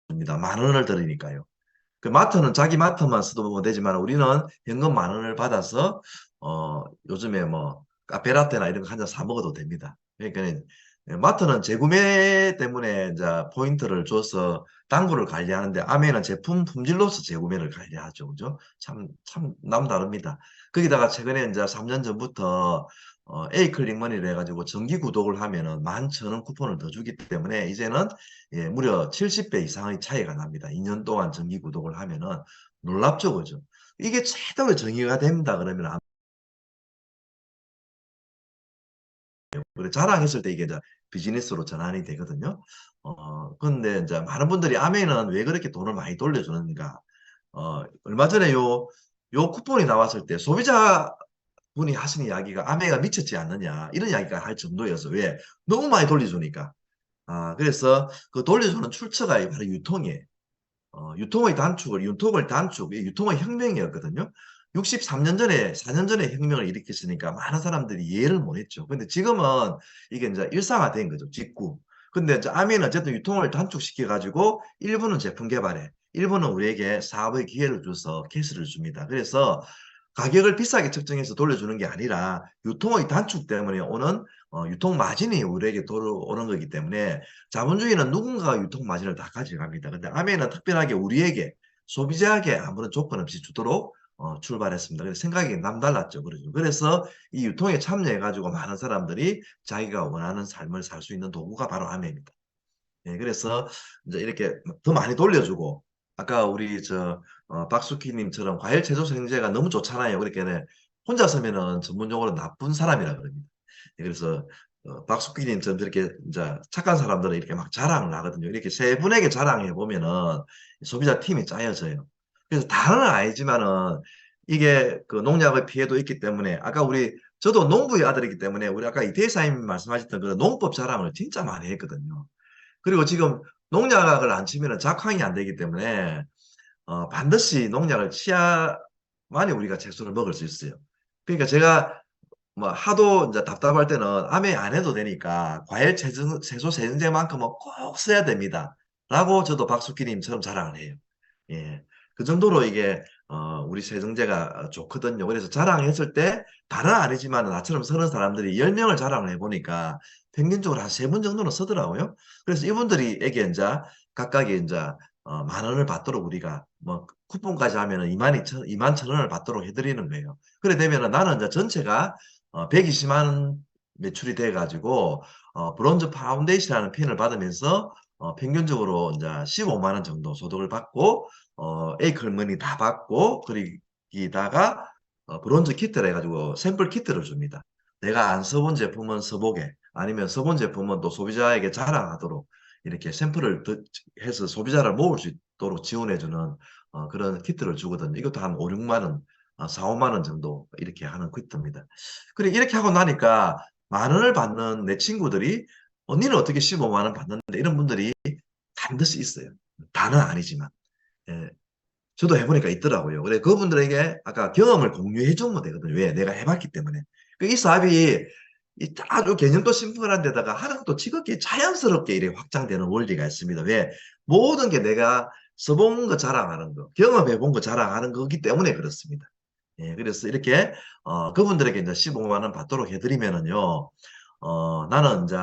Speaker 5: 합니다. 10,000원을 들으니까요. 그 마트는 자기 마트만 써도 되지만 우리는 현금 10,000원을 받아서 요즘에 뭐 카페라테나 이런 거 한 잔 사 먹어도 됩니다. 그러니까 마트는 재구매 때문에 이제 포인트를 줘서 당구를 관리하는데 아메는 제품 품질로서 재구매를 관리하죠. 그죠? 참 남다릅니다. 거기다가 최근에 이제 3년 전부터 A 클릭머니를 해가지고 정기 구독을 하면은 11,000원 쿠폰을 더 주기 때문에 이제는 무려 70배 이상의 차이가 납니다. 2년 동안 정기 구독을 하면은 놀랍죠, 그죠? 이게 제대로 정의가 됩니다. 그러면 그래 자랑했을 때 이게 이제 비즈니스로 전환이 되거든요. 근데 이제 많은 분들이 아메는 왜 그렇게 돈을 많이 돌려주는가? 얼마 전에 요 쿠폰이 나왔을 때 소비자 분이 하신 이야기가 아메가 미쳤지 않느냐 이런 이야기가 할 정도여서 왜 너무 많이 돌려주니까 그래서 그 돌려주는 출처가 바로 유통이에요. 유통의 단축, 유통의 혁명이었거든요. 63년 전에, 4년 전에 혁명을 일으켰으니까 많은 사람들이 이해를 못했죠. 근데 지금은 이게 이제 일상화된 거죠. 직구. 근데 이제 아미는 어쨌든 유통을 단축시켜가지고 일부는 제품 개발에, 일부는 우리에게 사업의 기회를 줘서 캐시를 줍니다. 그래서 가격을 비싸게 책정해서 돌려주는 게 아니라 유통의 단축 때문에 오는 유통 마진이 우리에게 돌아오는 거기 때문에 자본주의는 누군가가 유통 마진을 다 가져갑니다. 근데 아메는 특별하게 우리에게 소비자에게 아무런 조건 없이 주도록 출발했습니다. 그래서 생각이 남달랐죠. 그러죠. 그래서 이 유통에 참여해가지고 많은 사람들이 자기가 원하는 삶을 살 수 있는 도구가 바로 아메입니다. 예, 그래서 이제 이렇게 더 많이 돌려주고 아까 우리 박수키님처럼 과일 채소 생제가 너무 좋잖아요. 그러니까 혼자 서면은 전문용어로 나쁜 사람이라 그럽니다. 예, 그래서 박수키님처럼 이렇게 이제 착한 사람들은 이렇게 막 자랑을 하거든요. 이렇게 세 분에게 자랑해 보면은 소비자 팀이 짜여져요. 그래서 다는 아니지만은 이게 그 농약의 피해도 있기 때문에 아까 저도 농부의 아들이기 때문에 우리 아까 이태희 사님 말씀하셨던 그런 농법 자랑을 진짜 많이 했거든요. 그리고 지금 농약을 안 치면은 작황이 안 되기 때문에 반드시 농약을 치야만이 우리가 채소를 먹을 수 있어요. 그러니까 제가 뭐 하도 이제 답답할 때는 암에 안 해도 되니까 과일 채소 세정제만큼은 꼭 써야 됩니다. 라고 저도 박수기님처럼 자랑을 해요. 예. 그 정도로 이게 우리 세정제가 좋거든요. 그래서 자랑했을 때 다는 아니지만 나처럼 쓰는 사람들이 10명을 자랑을 해보니까 평균적으로 한 3분 정도는 쓰더라고요. 그래서 이분들에게 이제 각각이 이제 10,000원을 받도록 우리가 뭐 쿠폰까지 하면은 21,000원을 받도록 해드리는 거예요. 그래 되면은 나는 이제 전체가 120만 원 매출이 돼가지고 브론즈 파운데이션이라는 핀을 받으면서 평균적으로 이제 15만 원 정도 소득을 받고 에이클머니 다 받고 그리다가 브론즈 키트를 해가지고 샘플 키트를 줍니다. 내가 안 써본 제품은 써보게 아니면 써본 제품은 또 소비자에게 자랑하도록 이렇게 샘플을 해서 소비자를 모을 수 있도록 지원해주는 그런 키트를 주거든요. 이것도 한 5, 6만 원, 4, 5만 원 정도 이렇게 하는 키트입니다. 그래 이렇게 하고 나니까 10,000원을 받는 내 친구들이 언니는 어떻게 15만 원 받는데 이런 분들이 반드시 있어요. 다는 아니지만. 예. 저도 해보니까 있더라고요. 그래 그분들에게 아까 경험을 공유해 주면 되거든요. 왜? 내가 해봤기 때문에. 이 사업이 아주 개념도 심플한 데다가 하는 것도 지극히 자연스럽게 이렇게 확장되는 원리가 있습니다. 왜? 모든 게 내가 써본 거 자랑하는 거, 경험해 본 거 자랑하는 거기 때문에 그렇습니다. 예, 그래서 이렇게 그분들에게 이제 15만 원 받도록 해드리면은요, 나는 이제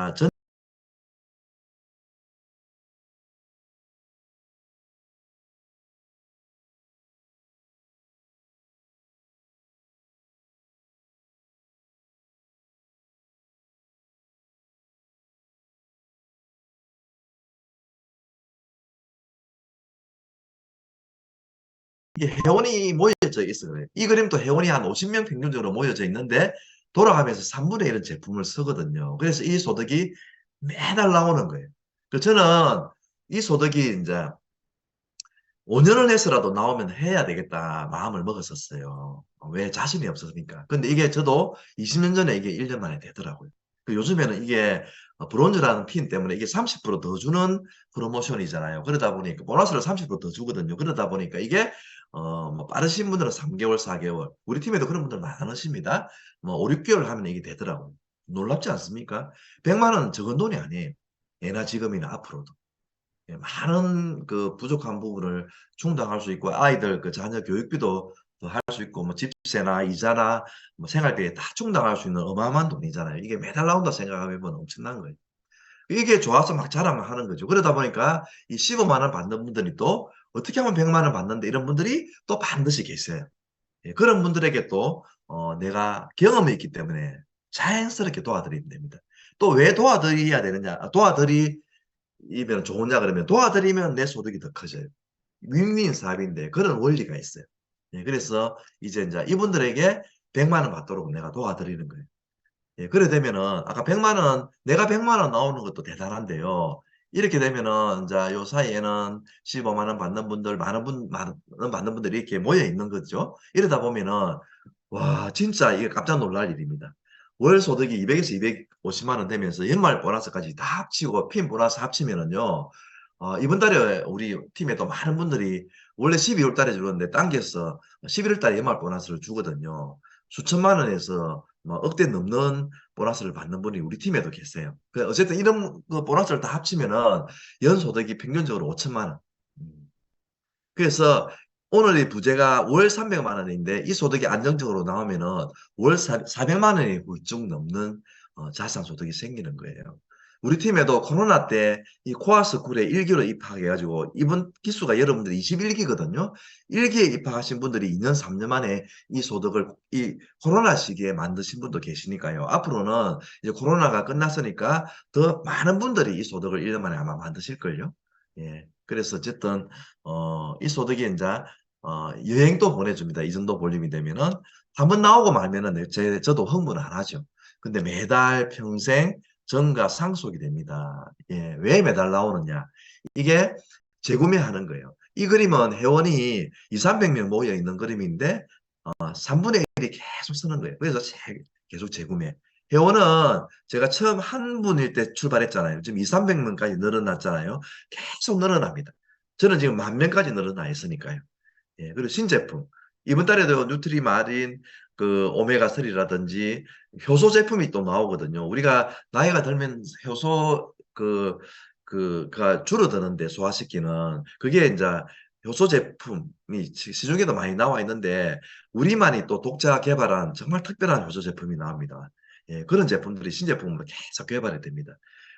Speaker 5: 이게 회원이 모여져 있어요. 이 그림도 회원이 한 50명 평균적으로 모여져 있는데 돌아가면서 3분의 1은 제품을 쓰거든요. 그래서 이 소득이 매달 나오는 거예요. 그 저는 이 소득이 이제 5년을 해서라도 나오면 해야 되겠다 마음을 먹었었어요. 왜 자신이 없었으니까. 근데 이게 저도 20년 전에 이게 1년 만에 되더라고요. 요즘에는 이게 브론즈라는 핀 때문에 이게 30%더 주는 프로모션이잖아요. 그러다 보니까 보너스를 30%더 주거든요. 그러다 보니까 이게 뭐 빠르신 분들은 3개월, 4개월. 우리 팀에도 그런 분들 많으십니다. 뭐 5, 6개월 하면 이게 되더라고요. 놀랍지 않습니까? 100만 원은 적은 돈이 아니에요. 예나 지금이나 앞으로도. 예, 많은 그 부족한 부분을 충당할 수 있고 아이들 그 자녀 교육비도 더 할 수 있고 뭐 집세나 이자나 뭐 생활비에 다 충당할 수 있는 어마어마한 돈이잖아요. 이게 매달 나온다 생각하면 엄청난 거예요. 이게 좋아서 막 자랑을 하는 거죠. 그러다 보니까 이 15만 원 받는 분들이 또 어떻게 하면 100만 원 받는데 이런 분들이 또 반드시 계세요. 예, 그런 분들에게 또 내가 경험이 있기 때문에 자연스럽게 도와드리면 됩니다. 또 왜 도와드려야 되느냐? 도와드리면 좋으냐 그러면 도와드리면 내 소득이 더 커져요. 윈윈 사업인데 그런 원리가 있어요. 예, 그래서 이제 이분들에게 100만 원 받도록 내가 도와드리는 거예요. 예, 그래 되면은 아까 100만 원 내가 100만 원 나오는 것도 대단한데요. 이렇게 되면은 이제 요 사이에는 15만 원 받는 분들 많은 원 받는 분들이 이렇게 모여 있는 거죠. 이러다 보면은 와 진짜 이게 깜짝 놀랄 일입니다. 월 소득이 200에서 250만 원 되면서 연말 보너스까지 다 합치고 핀 보너스 합치면은요. 이번 달에 우리 팀에 또 많은 분들이 원래 12월 달에 주는데 당겨서 11월 달에 연말 보너스를 주거든요. 수천만 원에서 뭐 억대 넘는 보너스를 받는 분이 우리 팀에도 계세요. 어쨌든 이런 그 보너스를 다 합치면은 연소득이 평균적으로 5천만 원. 그래서 오늘 이 부재가 월 300만 원인데 이 소득이 안정적으로 나오면은 월 400만 원이 훌쩍 넘는 자산 소득이 생기는 거예요. 우리 팀에도 코로나 때 이 코아스 쿨에 1기로 입학해가지고 이번 기수가 여러분들이 21기거든요. 1기에 입학하신 분들이 2년, 3년 만에 이 소득을 이 코로나 시기에 만드신 분도 계시니까요. 앞으로는 이제 코로나가 끝났으니까 더 많은 분들이 이 소득을 1년 만에 아마 만드실걸요. 예. 그래서 어쨌든 이 소득이 이제 여행도 보내줍니다. 이 정도 볼륨이 되면은 한번 나오고 말면은 저도 흥분 안 하죠. 근데 매달 평생 전가 상속이 됩니다. 예, 왜 매달 나오느냐? 이게 재구매하는 거예요. 이 그림은 회원이 2, 300명 모여 있는 그림인데 3분의 1이 계속 쓰는 거예요. 그래서 계속 재구매. 회원은 제가 처음 한 분일 때 출발했잖아요. 지금 2, 300명까지 늘어났잖아요. 계속 늘어납니다. 저는 지금 10,000명까지 늘어나 있으니까요. 예, 그리고 신제품. 이번 달에도 뉴트리마린 그 오메가3라든지 효소 제품이 또 나오거든요. 우리가 나이가 들면 효소 그가 줄어드는데 소화시키는 그게 이제 효소 제품이 시중에도 많이 나와 있는데 우리만이 또 독자 개발한 정말 특별한 효소 제품이 나옵니다. 예, 그런 제품들이 신제품으로 계속 개발이 됩니다.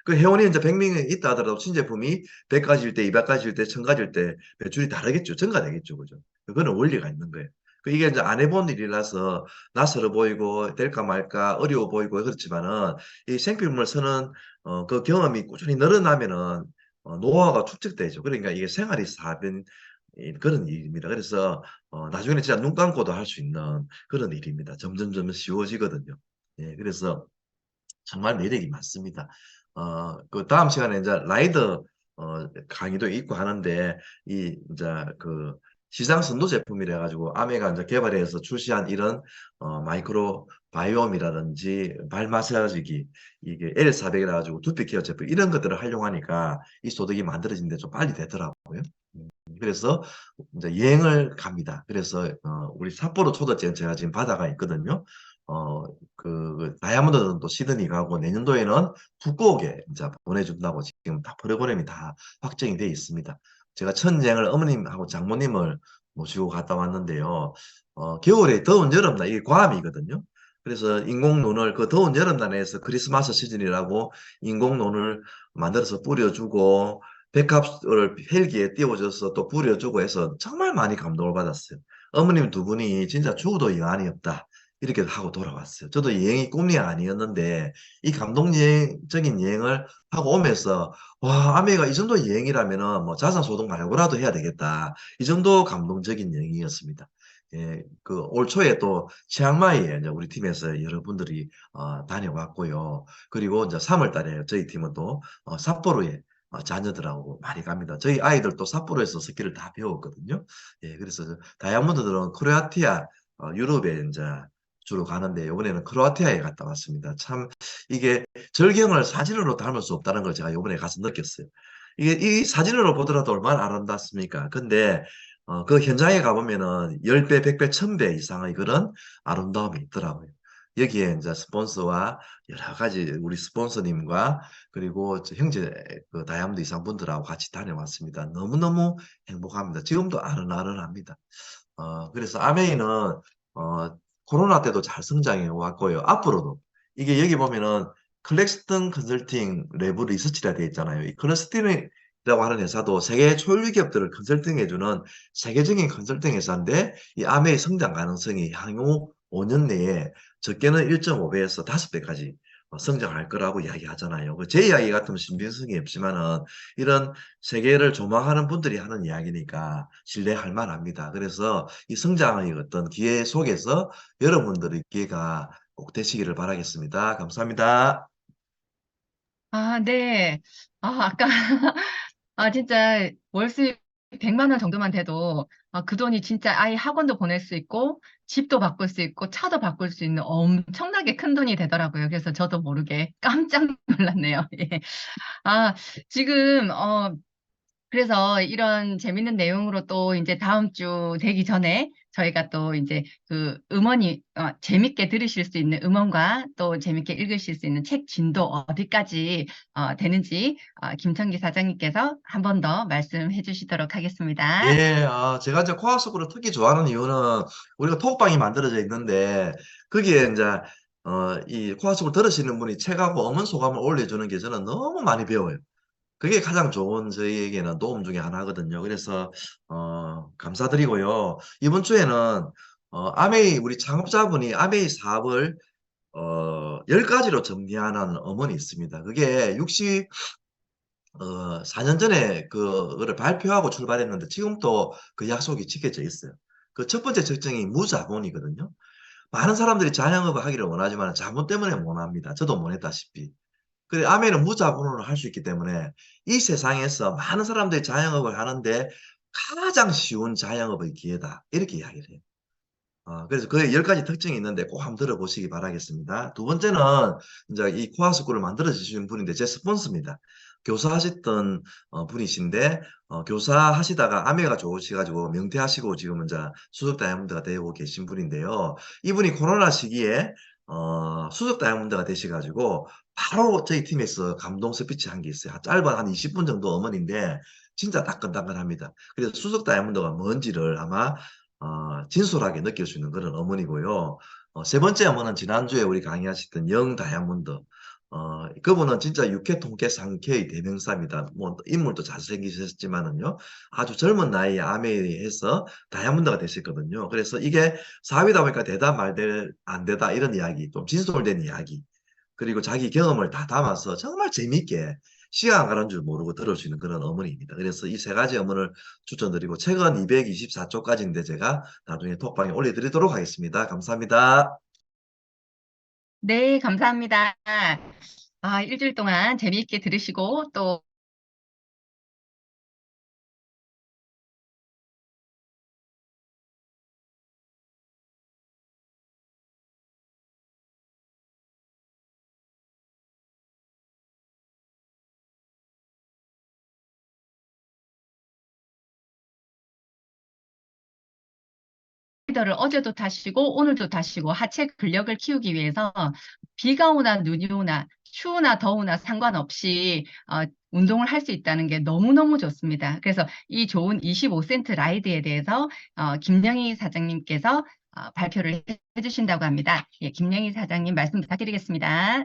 Speaker 5: 그 회원이 이제 100명이 있다 하더라도 신제품이 100가지일 때, 200가지일 때, 1000가지일 때 매출이 다르겠죠. 증가되겠죠. 그죠? 그거는 원리가 있는 거예요. 이게 이제 안 해본 일이라서 낯설어 보이고 될까 말까 어려워 보이고 그렇지만은 이 생필품을 쓰는 그 경험이 꾸준히 늘어나면은 노하우가 축적되죠. 그러니까 이게 생활이 사변 그런 일입니다. 그래서 나중에는 진짜 눈 감고도 할 수 있는 그런 일입니다. 점점점 쉬워지거든요. 예, 그래서 정말 매력이 많습니다. 그 다음 시간에 이제 라이더 강의도 있고 하는데 이제 그 시장 선도 제품이라 가지고 아메가 이제 개발해서 출시한 이런 마이크로 바이옴이라든지 발 마사지기 이게 L400이라 가지고 두피 케어 제품 이런 것들을 활용하니까 이 소득이 만들어지는데 좀 빨리 되더라고요. 그래서 이제 여행을 갑니다. 그래서 우리 삿포로 초대장 제가 지금 바다가 있거든요. 다이아몬드는 또 시드니 가고 내년도에는 푸꾸옥에 이제 보내준다고 지금 다 프로그램이 다 확정이 돼 있습니다. 제가 첫 여행을 어머님하고 장모님을 모시고 갔다 왔는데요. 겨울에 더운 여름날 이게 괌이거든요. 그래서 인공눈을 그 더운 여름날에서 크리스마스 시즌이라고 인공눈을 만들어서 뿌려주고 백합을 헬기에 띄워줘서 또 뿌려주고 해서 정말 많이 감동을 받았어요. 어머님 두 분이 진짜 죽어도 여한이 없다. 이렇게 하고 돌아왔어요. 저도 여행이 꿈이 아니었는데 이 감동적인 여행을 하고 오면서 와, 아메가 이 정도 여행이라면은 뭐 자산 소득 말고라도 해야 되겠다. 이 정도 감동적인 여행이었습니다. 예, 그 올 초에 또 치앙마이에 이제 우리 팀에서 여러분들이 다녀왔고요. 그리고 이제 3월 달에 저희 팀은 또 삿포로에 자녀들하고 많이 갑니다. 저희 아이들도 삿포로에서 스키를 다 배웠거든요. 예, 그래서 다이아몬드들은 크로아티아 유럽에 이제 주로 가는데 이번에는 크로아티아에 갔다 왔습니다. 참 이게 절경을 사진으로 담을 수 없다는 걸 제가 이번에 가서 느꼈어요. 이게 이 사진으로 보더라도 얼마나 아름답습니까? 근데 그 현장에 가보면은 10배, 100배, 1000배 이상의 그런 아름다움이 있더라고요. 여기에 이제 스폰서와 여러 가지 우리 스폰서님과 그리고 저 형제 그 다이아몬드 이상분들하고 같이 다녀왔습니다. 너무너무 행복합니다. 지금도 아른아른합니다. 그래서 아메이는 코로나 때도 잘 성장해 왔고요. 앞으로도 이게 여기 보면은 클렉스턴 컨설팅 레브 리서치라 되어 있잖아요. 이 클렉스턴이라고 하는 회사도 세계 초일류 기업들을 컨설팅해주는 세계적인 컨설팅 회사인데 이 아메이 성장 가능성이 향후 5년 내에 적게는 1.5배에서 5배까지 성장할 거라고 이야기하잖아요. 제 이야기 같으면 신빙성이 없지만은 이런 세계를 조망하는 분들이 하는 이야기니까 신뢰할 만합니다. 그래서 이 성장의 어떤 기회 속에서 여러분들의 기회가 꼭 되시기를 바라겠습니다. 감사합니다.
Speaker 1: 아, 네. 아까 진짜 월 수입 100만 원 정도만 돼도 그 돈이 진짜 아이 학원도 보낼 수 있고 집도 바꿀 수 있고 차도 바꿀 수 있는 엄청나게 큰 돈이 되더라고요. 그래서 저도 모르게 깜짝 놀랐네요. 예. 지금 그래서 이런 재밌는 내용으로 또 이제 다음 주 되기 전에 저희가 또 이제 그 음원이 재밌게 들으실 수 있는 음원과 또 재밌게 읽으실 수 있는 책 진도 어디까지 되는지 김창기 사장님께서 한 번 더 말씀해 주시도록 하겠습니다.
Speaker 5: 예, 제가 이제 코아 속으로 특히 좋아하는 이유는 우리가 톡방이 만들어져 있는데 거기에 이제 이 코아 속을 들으시는 분이 책하고 음원 소감을 올려주는 게 저는 너무 많이 배워요. 그게 가장 좋은 저희에게는 도움 중에 하나거든요. 그래서 감사드리고요. 이번 주에는 아메이 우리 창업자분이 아메이 사업을 10가지로 정리하는 음원이 있습니다. 그게 4년 전에 그거를 발표하고 출발했는데 지금도 그 약속이 지켜져 있어요. 그 첫 번째 특징이 무자본이거든요. 많은 사람들이 자영업을 하기를 원하지만 자본 때문에 못 합니다. 저도 못 했다시피. 그래, 아메는 무자본으로 할 수 있기 때문에 이 세상에서 많은 사람들이 자영업을 하는데 가장 쉬운 자영업의 기회다. 이렇게 이야기를 해요. 그래서 그 10가지 특징이 있는데 꼭 한번 들어보시기 바라겠습니다. 두 번째는 이제 이 코아스쿨을 만들어 주신 분인데 제 스폰서입니다. 교사하셨던 분이신데 교사하시다가 아메가 좋으셔가지고 명퇴하시고 지금 이제 수석 다이아몬드가 되고 계신 분인데요. 이분이 코로나 시기에 수석 다이아몬드가 되셔가지고 바로 저희 팀에서 감동 스피치 한 게 있어요. 짧은 한 20분 정도 어머니인데 진짜 따끈따끈합니다. 그래서 수석 다이아몬드가 뭔지를 아마 진솔하게 느낄 수 있는 그런 어머니고요. 세 번째 어머니는 지난주에 우리 강의하셨던 영 다이아몬드. 그분은 진짜 육회, 통쾌, 상쾌의 대명사입니다. 뭐, 인물도 잘생기셨지만은요. 아주 젊은 나이에 아메이에서 다이아몬드가 되셨거든요. 그래서 이게 사위다 보니까 되다 안 되다 이런 이야기, 좀 진솔된 이야기. 그리고 자기 경험을 다 담아서 정말 재미있게 시간 가는 줄 모르고 들을 수 있는 그런 어머니입니다. 그래서 이 세 가지 어머니를 추천드리고 책은 224쪽까지인데 제가 나중에 톡방에 올려드리도록 하겠습니다. 감사합니다.
Speaker 1: 네, 감사합니다. 일주일 동안 재미있게 들으시고 또 리더를 어제도 타시고 오늘도 타시고 하체 근력을 키우기 위해서 비가 오나 눈이 오나 추우나 더우나 상관없이 운동을 할 수 있다는 게 너무너무 좋습니다. 그래서 이 좋은 25센트 라이드에 대해서 김영희 사장님께서 발표를 해주신다고 합니다. 예, 김영희 사장님 말씀 부탁드리겠습니다.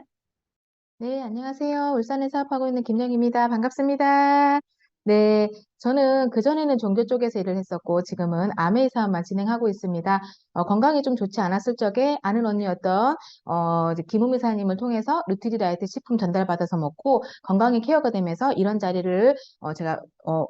Speaker 8: 네, 안녕하세요. 울산에 사업하고 있는 김영입니다. 반갑습니다. 네, 저는 그전에는 종교 쪽에서 일을 했었고, 지금은 아메이 사업만 진행하고 있습니다. 건강이 좀 좋지 않았을 적에 아는 언니였던, 이제 김우미 사장님을 통해서 누트리라이트 식품 전달받아서 먹고, 건강이 케어가 되면서 이런 자리를, 제가,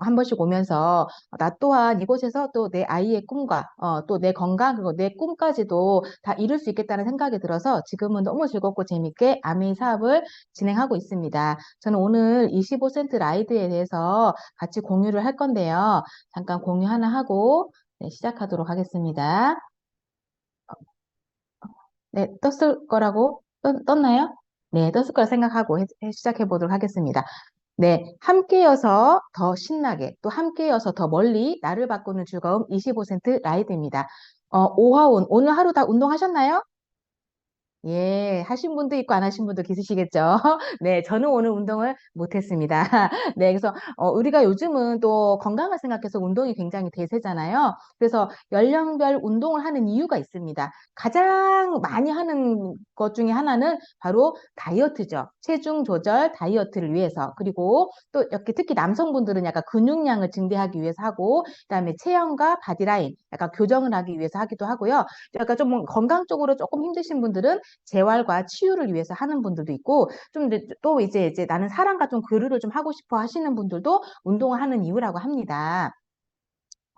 Speaker 8: 한 번씩 오면서, 나 또한 이곳에서 또 내 아이의 꿈과, 또 내 건강, 그리고 내 꿈까지도 다 이룰 수 있겠다는 생각이 들어서 지금은 너무 즐겁고 재밌게 아메이 사업을 진행하고 있습니다. 저는 오늘 25센트 라이드에 대해서 같이 공유를 할 건데요. 잠깐 공유 하나 하고 네, 시작하도록 하겠습니다. 네, 떴을 거라고 떴나요? 네, 떴을 거라 생각하고 시작해 보도록 하겠습니다. 네, 함께여서 더 신나게 또 함께여서 더 멀리 나를 바꾸는 즐거움 25센트 라이드입니다. 오하운 오늘 하루 다 운동하셨나요? 예, 하신 분도 있고 안 하신 분도 계시겠죠. 네, 저는 오늘 운동을 못했습니다. 네, 그래서 우리가 요즘은 또 건강을 생각해서 운동이 굉장히 대세잖아요. 그래서 연령별 운동을 하는 이유가 있습니다. 가장 많이 하는 것 중에 하나는 바로 다이어트죠. 체중 조절 다이어트를 위해서. 그리고 또 이렇게 특히 남성분들은 약간 근육량을 증대하기 위해서 하고, 그다음에 체형과 바디라인 약간 교정을 하기 위해서 하기도 하고요. 약간 좀 건강 쪽으로 조금 힘드신 분들은 재활과 치유를 위해서 하는 분들도 있고, 또 이제 나는 사람과 좀 교류를 좀 하고 싶어 하시는 분들도 운동을 하는 이유라고 합니다.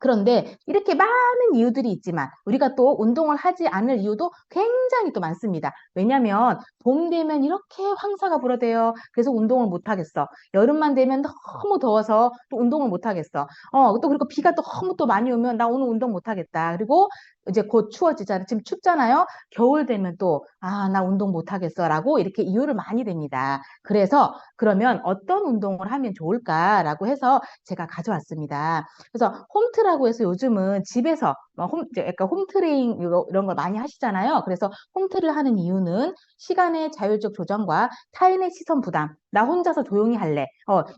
Speaker 8: 그런데 이렇게 많은 이유들이 있지만 우리가 또 운동을 하지 않을 이유도 굉장히 또 많습니다. 왜냐하면 봄 되면 이렇게 황사가 불어대요. 그래서 운동을 못 하겠어. 여름만 되면 너무 더워서 또 운동을 못 하겠어. 또 그리고 비가 너무 또 많이 오면 나 오늘 운동 못 하겠다. 그리고 이제 곧 추워지잖아요. 지금 춥잖아요. 겨울 되면 또 나 운동 못 하겠어라고 이렇게 이유를 많이 댑니다. 그래서 그러면 어떤 운동을 하면 좋을까라고 해서 제가 가져왔습니다. 그래서 홈트라고 해서 요즘은 집에서 약간 홈트레이닝 이런 걸 많이 하시잖아요. 그래서 홈트를 하는 이유는 시간의 자율적 조정과 타인의 시선 부담, 나 혼자서 조용히 할래.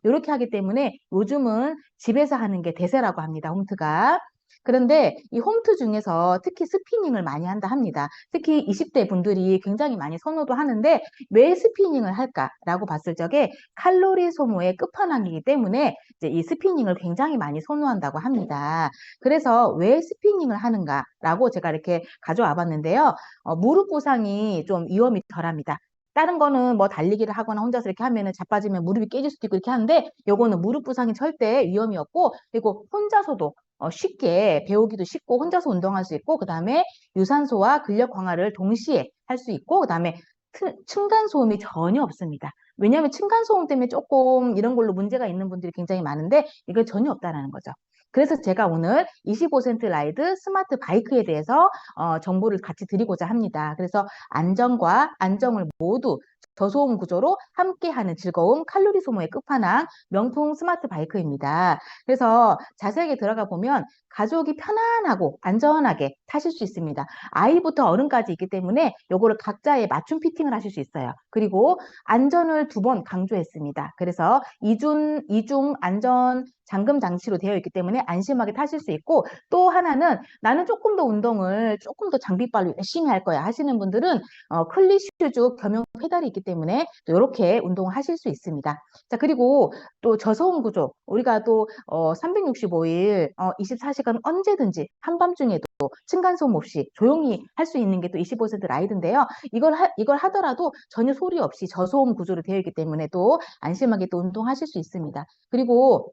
Speaker 8: 이렇게 하기 때문에 요즘은 집에서 하는 게 대세라고 합니다. 홈트가. 그런데 이 홈트 중에서 특히 스피닝을 많이 한다 합니다. 특히 20대 분들이 굉장히 많이 선호도 하는데 왜 스피닝을 할까라고 봤을 적에 칼로리 소모의 끝판왕이기 때문에 이제 이 스피닝을 굉장히 많이 선호한다고 합니다. 그래서 왜 스피닝을 하는가라고 제가 이렇게 가져와 봤는데요. 무릎 부상이 좀 위험이 덜합니다. 다른 거는 뭐 달리기를 하거나 혼자서 이렇게 하면은 자빠지면 무릎이 깨질 수도 있고 이렇게 하는데 요거는 무릎 부상이 절대 위험이 없고, 그리고 혼자서도 쉽게 배우기도 쉽고 혼자서 운동할 수 있고, 그다음에 유산소와 근력 강화를 동시에 할 수 있고, 그다음에 층간소음이 전혀 없습니다. 왜냐하면 층간소음 때문에 조금 이런 걸로 문제가 있는 분들이 굉장히 많은데 이게 전혀 없다라는 거죠. 그래서 제가 오늘 25센트 라이드 스마트 바이크에 대해서 정보를 같이 드리고자 합니다. 그래서 안전과 안정을 모두 저소음 구조로 함께하는 즐거움, 칼로리 소모의 끝판왕, 명품 스마트 바이크입니다. 그래서 자세하게 들어가 보면 가족이 편안하고 안전하게 타실 수 있습니다. 아이부터 어른까지 있기 때문에 요거를 각자의 맞춤 피팅을 하실 수 있어요. 그리고 안전을 2번 강조했습니다. 그래서 이중 안전 잠금 장치로 되어 있기 때문에 안심하게 타실 수 있고, 또 하나는 나는 조금 더 운동을 조금 더 장비빨로 열심히 할 거야 하시는 분들은 클리 슈즈 겸용 페달이 있기 때문에 또 이렇게 운동을 하실 수 있습니다. 자, 그리고 또 저소음 구조, 우리가 또 365일 24시간 언제든지 한밤중에도 층간소음 없이 조용히 할 수 있는 게 또 25세대 라이드인데요. 이걸 하더라도 전혀 소리 없이 저소음 구조로 되어 있기 때문에 또 안심하게 또 운동하실 수 있습니다. 그리고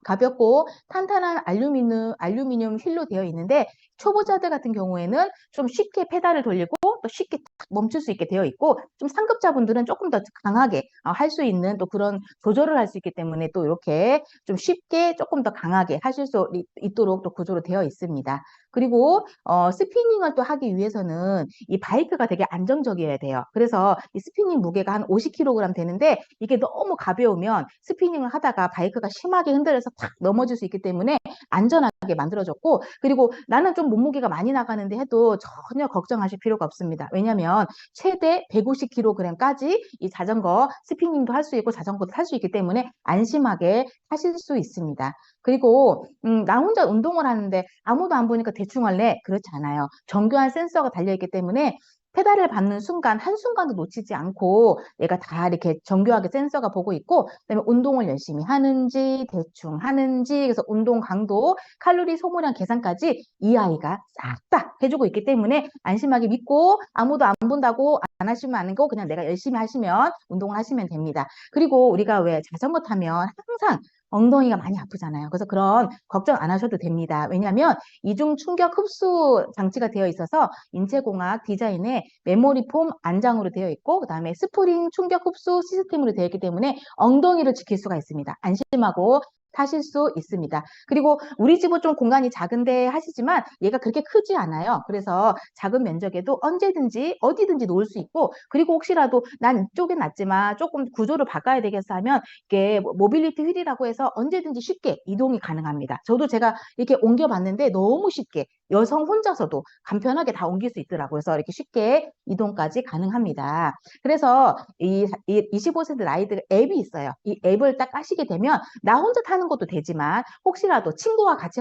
Speaker 8: 가볍고 탄탄한 알루미늄 휠로 되어 있는데, 초보자들 같은 경우에는 좀 쉽게 페달을 돌리고 또 쉽게 탁 멈출 수 있게 되어 있고, 좀 상급자분들은 조금 더 강하게 할 수 있는 또 그런 조절을 할 수 있기 때문에 또 이렇게 좀 쉽게 조금 더 강하게 하실 수 있도록 또 구조로 되어 있습니다. 그리고 스피닝을 또 하기 위해서는 이 바이크가 되게 안정적이어야 돼요. 그래서 이 스피닝 무게가 한 50kg 되는데, 이게 너무 가벼우면 스피닝을 하다가 바이크가 심하게 흔들려서 탁 넘어질 수 있기 때문에 안전하게 만들어졌고, 그리고 나는 좀 몸무게가 많이 나가는데 해도 전혀 걱정하실 필요가 없습니다. 왜냐하면 최대 150kg까지 이 자전거 스피닝도 할 수 있고 자전거도 탈 수 있기 때문에 안심하게 타실 수 있습니다. 그리고 나 혼자 운동을 하는데 아무도 안 보니까 대충 할래? 그렇지 않아요. 정교한 센서가 달려있기 때문에 페달을 밟는 순간 한순간도 놓치지 않고 얘가 다 이렇게 정교하게 센서가 보고 있고, 그다음에 운동을 열심히 하는지 대충 하는지, 그래서 운동 강도, 칼로리 소모량 계산까지 이 아이가 싹 다 해주고 있기 때문에 안심하게 믿고, 아무도 안 본다고 안 하시면 안 하고 그냥 내가 열심히 하시면 운동을 하시면 됩니다. 그리고 우리가 왜 자전거 타면 항상 엉덩이가 많이 아프잖아요. 그래서 그런 걱정 안 하셔도 됩니다. 왜냐하면 이중 충격 흡수 장치가 되어 있어서 인체공학 디자인에 메모리 폼 안장으로 되어 있고, 그다음에 스프링 충격 흡수 시스템으로 되어 있기 때문에 엉덩이를 지킬 수가 있습니다. 안심하고 타실 수 있습니다. 그리고 우리 집은 좀 공간이 작은데 하시지만 얘가 그렇게 크지 않아요. 그래서 작은 면적에도 언제든지 어디든지 놓을 수 있고, 그리고 혹시라도 난 이쪽엔 낫지만 조금 구조를 바꿔야 되겠어 하면 이게 모빌리티 휠이라고 해서 언제든지 쉽게 이동이 가능합니다. 저도 제가 이렇게 옮겨봤는데 너무 쉽게 여성 혼자서도 간편하게 다 옮길 수 있더라고요. 그래서 이렇게 쉽게 이동까지 가능합니다. 그래서 이 25세대 라이드 앱이 있어요. 이 앱을 딱 까시게 되면 나 혼자 타는 것도 되지만 혹시라도 친구와 같이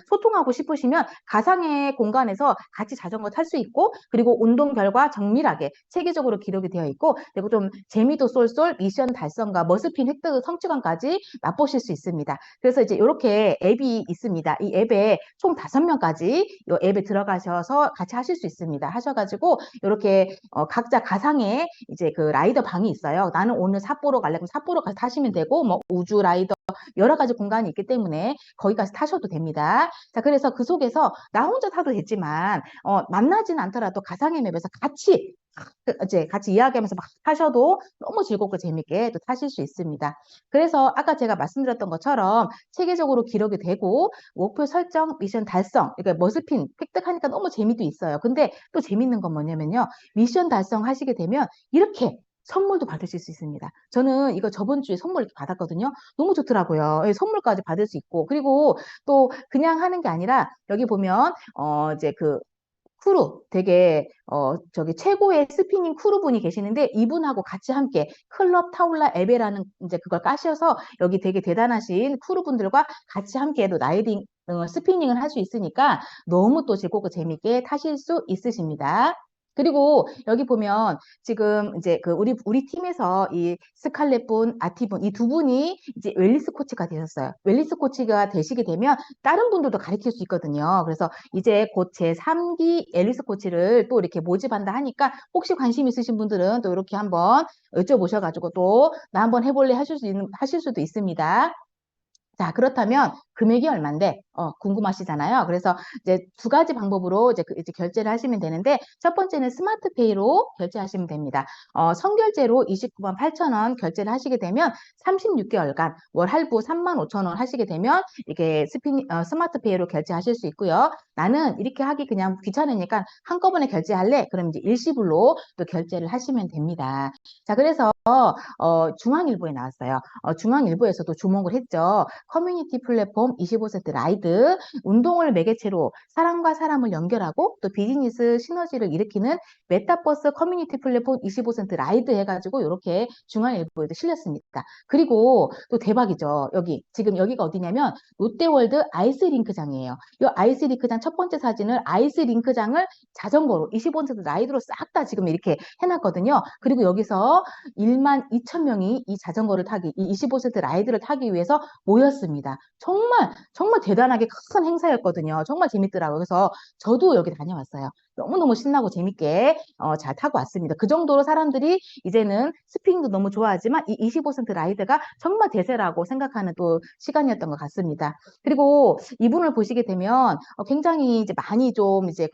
Speaker 8: 소통하고 싶으시면 가상의 공간에서 같이 자전거 탈 수 있고, 그리고 운동 결과 정밀하게 체계적으로 기록이 되어 있고, 그리고 좀 재미도 쏠쏠 미션 달성과 머스핀 획득 성취감까지 맛보실 수 있습니다. 그래서 이제 이렇게 앱이 있습니다. 이 앱에 총 5명까지 이 앱에 들어가셔서 같이 하실 수 있습니다. 하셔가지고 이렇게 각자 가상의 이제 그 라이더 방이 있어요. 나는 오늘 삿포로 갈래? 그럼 삿포로 가서 타시면 되고, 뭐 우주 라이더 여러 가지 공간이 있기 때문에 거기까지 타셔도 됩니다. 자, 그래서 그 속에서 나 혼자 타도 되지만 만나지는 않더라도 가상의 맵에서 같이 이야기하면서 막 타셔도 너무 즐겁고 재밌게 또 타실 수 있습니다. 그래서 아까 제가 말씀드렸던 것처럼 체계적으로 기록이 되고, 목표 설정, 미션 달성, 그러니까 머스핀 획득하니까 너무 재미도 있어요. 근데 또 재밌는 건 뭐냐면요, 미션 달성하시게 되면 이렇게 선물도 받으실 수 있습니다. 저는 이거 저번 주에 선물 이렇게 받았거든요. 너무 좋더라고요. 예, 선물까지 받을 수 있고, 그리고 또 그냥 하는 게 아니라 여기 보면 이제 그 크루 되게 저기 최고의 스피닝 크루분이 계시는데, 이분하고 같이 함께 클럽 타올라 에베라는 이제 그걸 까셔서 여기 되게 대단하신 크루분들과 같이 함께 또 라이딩 스피닝을 할 수 있으니까 너무 또 즐겁고 재밌게 타실 수 있으십니다. 그리고 여기 보면 지금 이제 그 우리 팀에서 이 스칼렛 분, 아티 분, 이 2분이 이제 웰리스 코치가 되셨어요. 웰리스 코치가 되시게 되면 다른 분들도 가르칠 수 있거든요. 그래서 이제 곧 제3기 앨리스 코치를 또 이렇게 모집한다 하니까 혹시 관심 있으신 분들은 또 이렇게 한번 여쭤보셔가지고 또 나 한번 해볼래 하실 수도 있습니다. 자, 그렇다면 금액이 얼만데? 궁금하시잖아요. 그래서 이제 두 가지 방법으로 이제 결제를 하시면 되는데, 첫 번째는 스마트페이로 결제하시면 됩니다. 선결제로 29만 8천 원 결제를 하시게 되면 36개월간 월 할부 3만 5천 원 하시게 되면 이게 스마트페이로 결제하실 수 있고요. 나는 이렇게 하기 그냥 귀찮으니까 한꺼번에 결제할래? 그럼 이제 일시불로 또 결제를 하시면 됩니다. 자, 그래서 중앙일보에 나왔어요. 중앙일보에서도 주목을 했죠. 커뮤니티 플랫폼 25세트 라이드, 운동을 매개체로 사람과 사람을 연결하고 또 비즈니스 시너지를 일으키는 메타버스 커뮤니티 플랫폼 25세트 라이드 해가지고 이렇게 중앙일보에도 실렸습니다. 그리고 또 대박이죠. 지금 여기가 어디냐면 롯데월드 아이스링크장이에요. 이 아이스링크장 첫 번째 사진을 아이스링크장을 자전거로 25세트 라이드로 싹 다 지금 이렇게 해놨거든요. 그리고 여기서 1만 2천 명이 이 자전거를 타기, 이 25세트 라이드를 타기 위해서 모였습니다. 정말 대단하게 큰 행사였거든요. 정말 재밌더라고요. 그래서 저도 여기 다녀왔어요. 너무너무 신나고 재밌게 잘 타고 왔습니다. 그 정도로 사람들이 이제는 스피닝도 너무 좋아하지만 이 25세트 라이드가 정말 대세라고 생각하는 또 시간이었던 것 같습니다. 그리고 이분을 보시게 되면 굉장히 이제 많이 좀 이제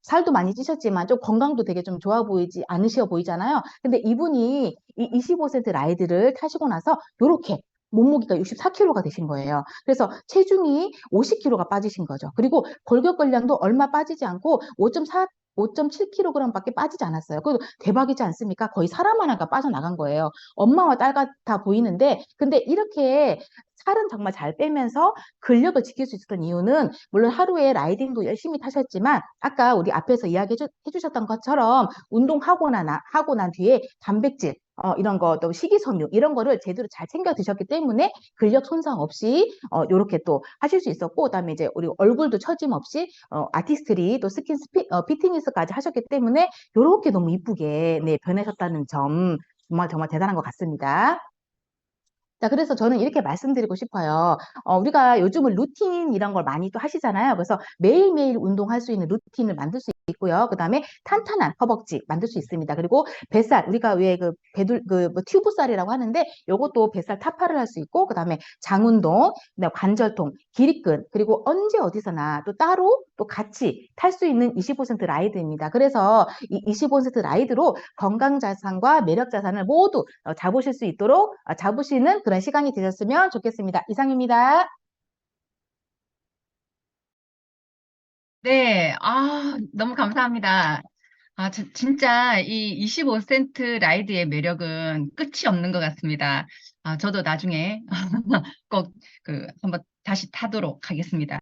Speaker 8: 살도 많이 찌셨지만 좀 건강도 되게 좀 좋아 보이지 않으셔 보이잖아요. 근데 이분이 이 25세트 라이드를 타시고 나서 이렇게 몸무게가 64kg가 되신 거예요. 그래서 체중이 50kg가 빠지신 거죠. 그리고 골격근량도 얼마 빠지지 않고 5.7kg밖에 빠지지 않았어요. 그래도 대박이지 않습니까? 거의 사람 하나가 빠져나간 거예요. 엄마와 딸 같아 보이는데, 근데 이렇게 살은 정말 잘 빼면서 근력을 지킬 수 있었던 이유는 물론 하루에 라이딩도 열심히 타셨지만 아까 우리 앞에서 이야기해 주셨던 것처럼 하고 난 뒤에 단백질 이런 거, 또 식이섬유, 이런 거를 제대로 잘 챙겨 드셨기 때문에 근력 손상 없이, 요렇게 또 하실 수 있었고, 그 다음에 이제 우리 얼굴도 처짐 없이, 아티스트리 또 피트니스까지 하셨기 때문에 요렇게 너무 이쁘게, 네, 변하셨다는 점, 정말 대단한 것 같습니다. 자, 그래서 저는 이렇게 말씀드리고 싶어요. 우리가 요즘은 루틴 이런 걸 많이 또 하시잖아요. 그래서 매일매일 운동할 수 있는 루틴을 만들 수 있고요. 그 다음에 탄탄한 허벅지 만들 수 있습니다. 그리고 뱃살, 우리가 왜 뭐 튜브살이라고 하는데 요것도 뱃살 타파를 할 수 있고, 그 다음에 장운동, 그다음에 관절통, 기립근, 그리고 언제 어디서나 또 따로 또 같이 탈 수 있는 25% 라이드입니다. 그래서 이 25% 라이드로 건강 자산과 매력 자산을 모두 잡으실 수 있도록 잡으시는 그런 시간이 되셨으면 좋겠습니다. 이상입니다.
Speaker 1: 네, 너무 감사합니다. 진짜 이 25센트 라이드의 매력은 끝이 없는 것 같습니다. 저도 나중에 꼭 한번 다시 타도록 하겠습니다.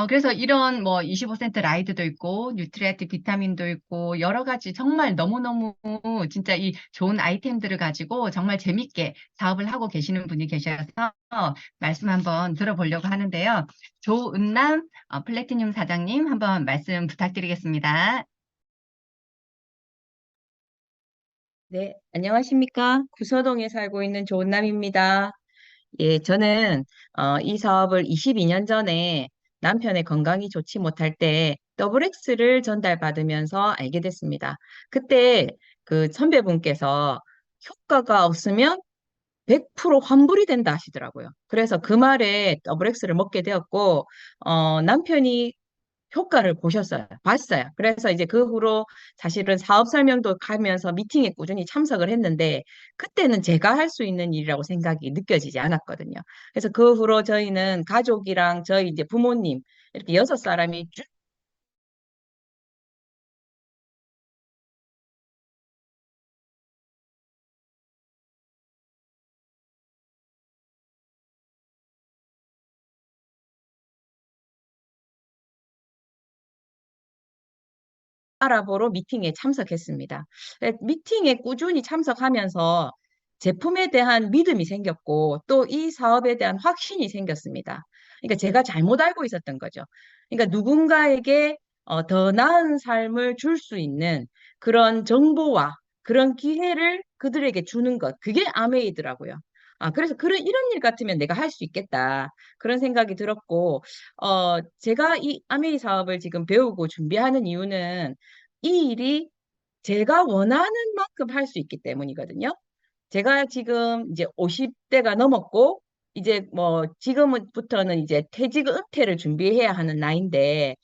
Speaker 1: 그래서 이런 뭐 25센트 라이드도 있고, 뉴트리아트 비타민도 있고, 여러 가지 정말 너무너무 진짜 이 좋은 아이템들을 가지고 정말 재밌게 사업을 하고 계시는 분이 계셔서 말씀 한번 들어보려고 하는데요. 조은남 플래티늄 사장님 한번 말씀 부탁드리겠습니다.
Speaker 9: 네, 안녕하십니까. 구서동에 살고 있는 조은남입니다. 예, 저는 이 사업을 22년 전에 남편의 건강이 좋지 못할 때 더블엑스를 전달받으면서 알게 됐습니다. 그때 그 선배분께서 효과가 없으면 100% 환불이 된다 하시더라고요. 그래서 그 말에 더블엑스를 먹게 되었고, 남편이 효과를 봤어요. 그래서 이제 그 후로 사실은 사업 설명도 가면서 미팅에 꾸준히 참석을 했는데, 그때는 제가 할 수 있는 일이라고 생각이 느껴지지 않았거든요. 그래서 그 후로 저희는 가족이랑 저희 이제 부모님, 이렇게 6사람이 쭉 알아보러 미팅에 참석했습니다. 미팅에 꾸준히 참석하면서 제품에 대한 믿음이 생겼고 또 이 사업에 대한 확신이 생겼습니다. 그러니까 제가 잘못 알고 있었던 거죠. 그러니까 누군가에게 더 나은 삶을 줄 수 있는 그런 정보와 그런 기회를 그들에게 주는 것, 그게 아메이더라고요. 그래서 이런 일 같으면 내가 할 수 있겠다. 그런 생각이 들었고, 제가 이 아메이 사업을 지금 배우고 준비하는 이유는 이 일이 제가 원하는 만큼 할 수 있기 때문이거든요. 제가 지금 이제 50대가 넘었고, 이제 뭐 지금부터는 이제 퇴직 은퇴를 준비해야 하는 나이인데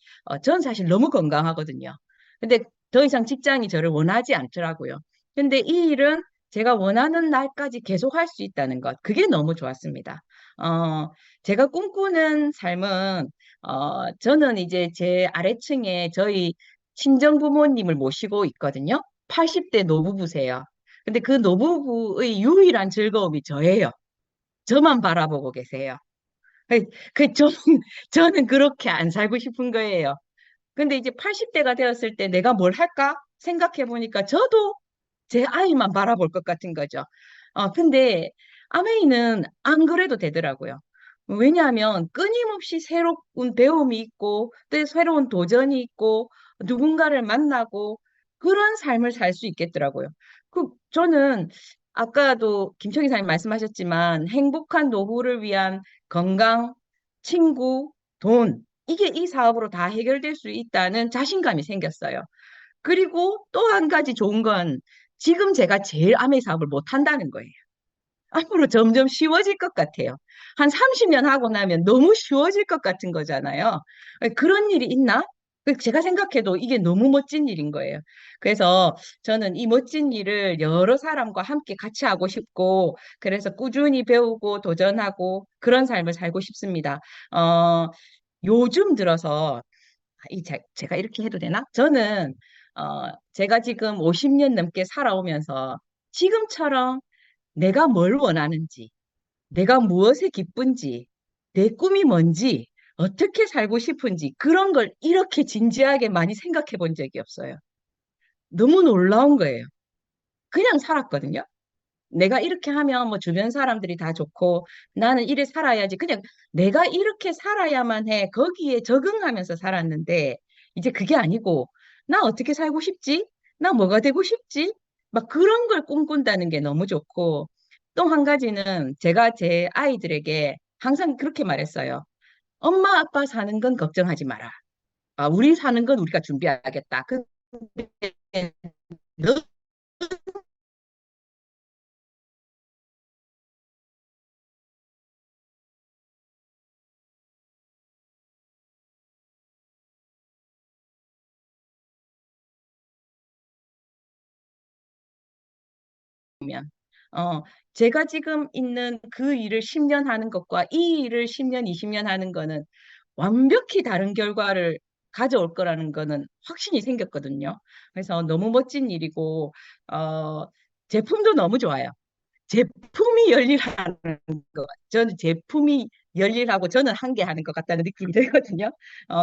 Speaker 9: 저는 사실 너무 건강하거든요. 근데 더 이상 직장이 저를 원하지 않더라고요. 근데 이 일은 제가 원하는 날까지 계속 할 수 있다는 것, 그게 너무 좋았습니다. 어, 제가 꿈꾸는 삶은 저는 이제 제 아래층에 저희 친정 부모님을 모시고 있거든요. 80대 노부부세요. 근데 그 노부부의 유일한 즐거움이 저예요. 저만 바라보고 계세요. 그, 저는 그렇게 안 살고 싶은 거예요. 근데 이제 80대가 되었을 때 내가 뭘 할까 생각해 보니까 저도 제 아이만 바라볼 것 같은 거죠. 근데 아메이는 안 그래도 되더라고요. 왜냐하면 끊임없이 새로운 배움이 있고, 또 새로운 도전이 있고, 누군가를 만나고, 그런 삶을 살 수 있겠더라고요. 저는 아까도 김청희 사님 말씀하셨지만, 행복한 노후를 위한 건강, 친구, 돈, 이게 이 사업으로 다 해결될 수 있다는 자신감이 생겼어요. 그리고 또 한 가지 좋은 건 지금 제가 제일 아메 사업을 못 한다는 거예요. 앞으로 점점 쉬워질 것 같아요. 한 30년 하고 나면 너무 쉬워질 것 같은 거잖아요. 그런 일이 있나? 제가 생각해도 이게 너무 멋진 일인 거예요. 그래서 저는 이 멋진 일을 여러 사람과 함께 같이 하고 싶고, 그래서 꾸준히 배우고 도전하고 그런 삶을 살고 싶습니다. 요즘 들어서 제가 이렇게 해도 되나? 저는 제가 지금 50년 넘게 살아오면서 지금처럼 내가 뭘 원하는지, 내가 무엇에 기쁜지, 내 꿈이 뭔지, 어떻게 살고 싶은지 그런 걸 이렇게 진지하게 많이 생각해 본 적이 없어요. 너무 놀라운 거예요. 그냥 살았거든요. 내가 이렇게 하면 뭐 주변 사람들이 다 좋고 나는 이래 살아야지. 그냥 내가 이렇게 살아야만 해. 거기에 적응하면서 살았는데 이제 그게 아니고 나 어떻게 살고 싶지? 나 뭐가 되고 싶지? 막 그런 걸 꿈꾼다는 게 너무 좋고 또 한 가지는 제가 제 아이들에게 항상 그렇게 말했어요. 엄마 아빠 사는 건 걱정하지 마라. 우리 사는 건 우리가 준비하겠다. 근데 너 보면 어 제가 지금 있는 그 일을 10년 하는 것과 이 일을 10년, 20년 하는 거는 완벽히 다른 결과를 가져올 거라는 거는 확신이 생겼거든요. 그래서 너무 멋진 일이고 어 제품도 너무 좋아요. 제품이 열일하는 거. 저는 제품이 열일하고 저는 한 개 하는 것 같다는 느낌이 들거든요.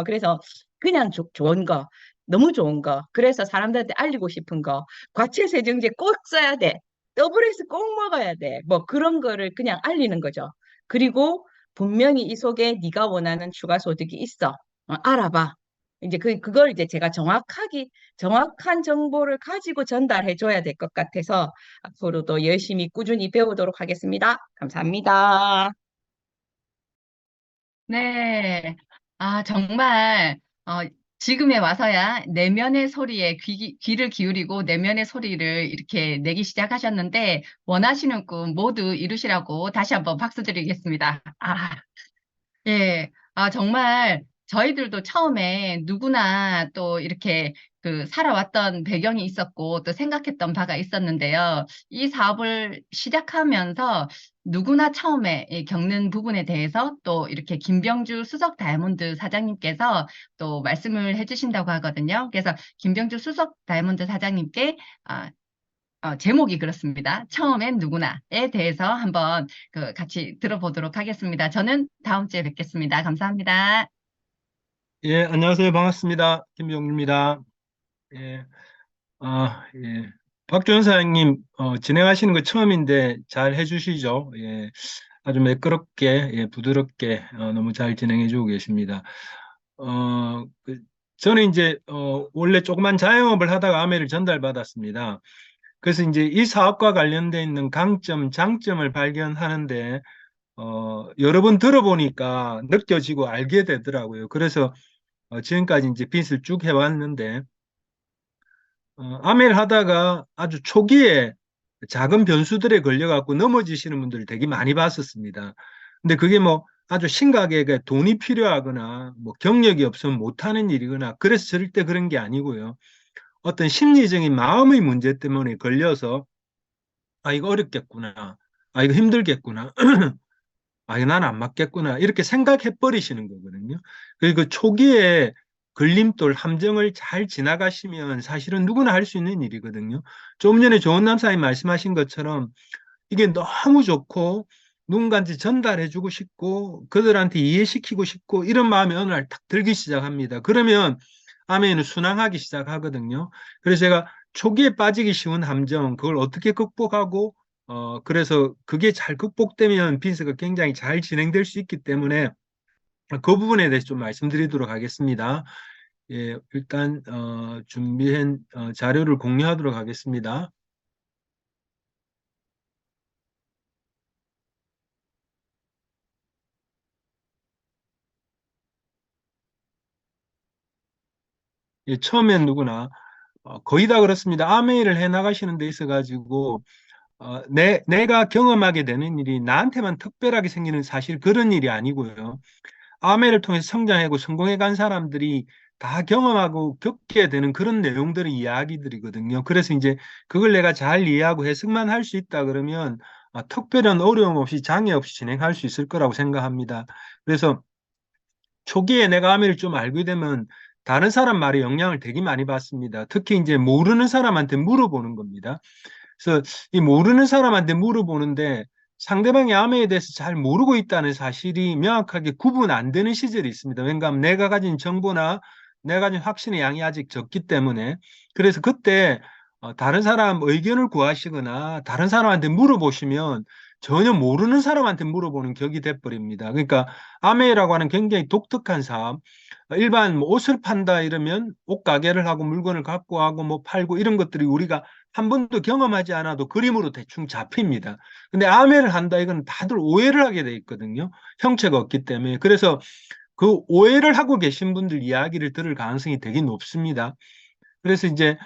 Speaker 9: 그래서 그냥 좋은 거, 너무 좋은 거. 그래서 사람들한테 알리고 싶은 거. 과체 세정제 꼭 써야 돼. 더블에스 꼭 먹어야 돼. 뭐 그런 거를 그냥 알리는 거죠. 그리고 분명히 이 속에 네가 원하는 추가 소득이 있어. 알아봐. 이제 그걸 이제 제가 정확한 정보를 가지고 전달해 줘야 될 것 같아서 앞으로도 열심히 꾸준히 배우도록 하겠습니다. 감사합니다.
Speaker 1: 네. 정말, 지금에 와서야 내면의 소리에 귀를 기울이고 내면의 소리를 이렇게 내기 시작하셨는데, 원하시는 꿈 모두 이루시라고 다시 한번 박수 드리겠습니다. 예. 정말 저희들도 처음에 누구나 또 이렇게 살아왔던 배경이 있었고 또 생각했던 바가 있었는데요. 이 사업을 시작하면서 누구나 처음에 겪는 부분에 대해서 또 이렇게 김병주 수석 다이아몬드 사장님께서 또 말씀을 해주신다고 하거든요. 그래서 김병주 수석 다이아몬드 사장님께 제목이 그렇습니다. 처음엔 누구나에 대해서 한번 같이 들어보도록 하겠습니다. 저는 다음 주에 뵙겠습니다. 감사합니다.
Speaker 10: 예, 안녕하세요. 반갑습니다. 김병주입니다. 예, 예. 박주현 사장님, 진행하시는 거 처음인데 잘 해주시죠? 예, 아주 매끄럽게, 예, 부드럽게, 너무 잘 진행해주고 계십니다. 저는 이제, 원래 조그만 자영업을 하다가 아메를 전달받았습니다. 그래서 이제 이 사업과 관련돼 있는 강점, 장점을 발견하는데, 여러 번 들어보니까 느껴지고 알게 되더라고요. 그래서 지금까지 이제 빚을 쭉 해왔는데, 아메를 하다가 아주 초기에 작은 변수들에 걸려갖고 넘어지시는 분들을 되게 많이 봤었습니다. 근데 그게 뭐 아주 심각하게 돈이 필요하거나 뭐 경력이 없으면 못하는 일이거나 그래서 절대 그런 게 아니고요. 어떤 심리적인 마음의 문제 때문에 걸려서 아, 이거 어렵겠구나. 아, 이거 힘들겠구나. 아, 이거 난 안 맞겠구나. 이렇게 생각해 버리시는 거거든요. 그리고 초기에 걸림돌, 함정을 잘 지나가시면 사실은 누구나 할 수 있는 일이거든요. 좀 전에 좋은 남사님 말씀하신 것처럼 이게 너무 좋고 누군가한테 전달해주고 싶고 그들한테 이해시키고 싶고 이런 마음이 어느 날 탁 들기 시작합니다. 그러면 아멘은 순항하기 시작하거든요. 그래서 제가 초기에 빠지기 쉬운 함정 그걸 어떻게 극복하고 그래서 그게 잘 극복되면 비즈니스가 굉장히 잘 진행될 수 있기 때문에 그 부분에 대해서 좀 말씀드리도록 하겠습니다. 예, 일단 준비한 자료를 공유하도록 하겠습니다. 예, 처음엔 누구나 거의 다 그렇습니다. 아메이를 해 나가시는 데 있어가지고 내가 경험하게 되는 일이 나한테만 특별하게 생기는 사실 그런 일이 아니고요. 아메를 통해서 성장하고 성공해 간 사람들이 다 경험하고 겪게 되는 그런 내용들의 이야기들이거든요. 그래서 이제 그걸 내가 잘 이해하고 해석만 할 수 있다 그러면 특별한 어려움 없이 장애 없이 진행할 수 있을 거라고 생각합니다. 그래서 초기에 내가 아메를 좀 알게 되면 다른 사람 말에 영향을 되게 많이 받습니다. 특히 이제 모르는 사람한테 물어보는 겁니다. 그래서 이 모르는 사람한테 물어보는데 상대방이 암에 대해서 잘 모르고 있다는 사실이 명확하게 구분 안 되는 시절이 있습니다. 왜냐하면 내가 가진 정보나 내가 가진 확신의 양이 아직 적기 때문에 그래서 그때 다른 사람 의견을 구하시거나 다른 사람한테 물어보시면 전혀 모르는 사람한테 물어보는 격이 돼버립니다. 그러니까 아메이라고 하는 굉장히 독특한 사업, 일반 뭐 옷을 판다 이러면 옷 가게를 하고 물건을 갖고 하고 뭐 팔고 이런 것들이 우리가 한 번도 경험하지 않아도 그림으로 대충 잡힙니다. 근데 아메를 한다 이건 다들 오해를 하게 돼 있거든요. 형체가 없기 때문에. 그래서 그 오해를 하고 계신 분들 이야기를 들을 가능성이 되게 높습니다. 그래서 이제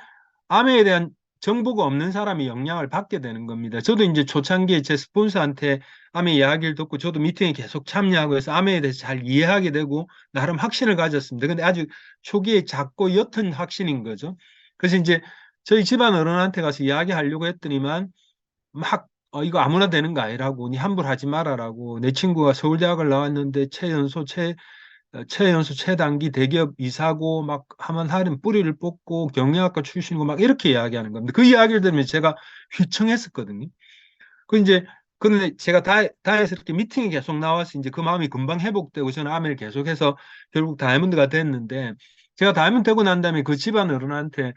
Speaker 10: 암에 대한 정보가 없는 사람이 영향을 받게 되는 겁니다. 저도 이제 초창기에 제 스폰서한테 암의 이야기를 듣고 저도 미팅에 계속 참여하고 해서 암에 대해서 잘 이해하게 되고 나름 확신을 가졌습니다. 근데 아주 초기에 작고 옅은 확신인 거죠. 그래서 이제 저희 집안 어른한테 가서 이야기하려고 했더니만 막 이거 아무나 되는 거 아니라고 니 함부로 하지 말아라고 내 친구가 서울대학을 나왔는데 최연소 최단기 대기업 이사고 막 하면 하는 뿌리를 뽑고 경영학과 출신이고 막 이렇게 이야기하는 겁니다. 그 이야기를 들으면 제가 휘청했었거든요. 그 이제 그런데 제가 다해서 이렇게 미팅이 계속 나와서 이제 그 마음이 금방 회복되고 저는 아메를 계속해서 결국 다이아몬드가 됐는데 제가 다이아몬드 되고 난 다음에 그 집안 어른한테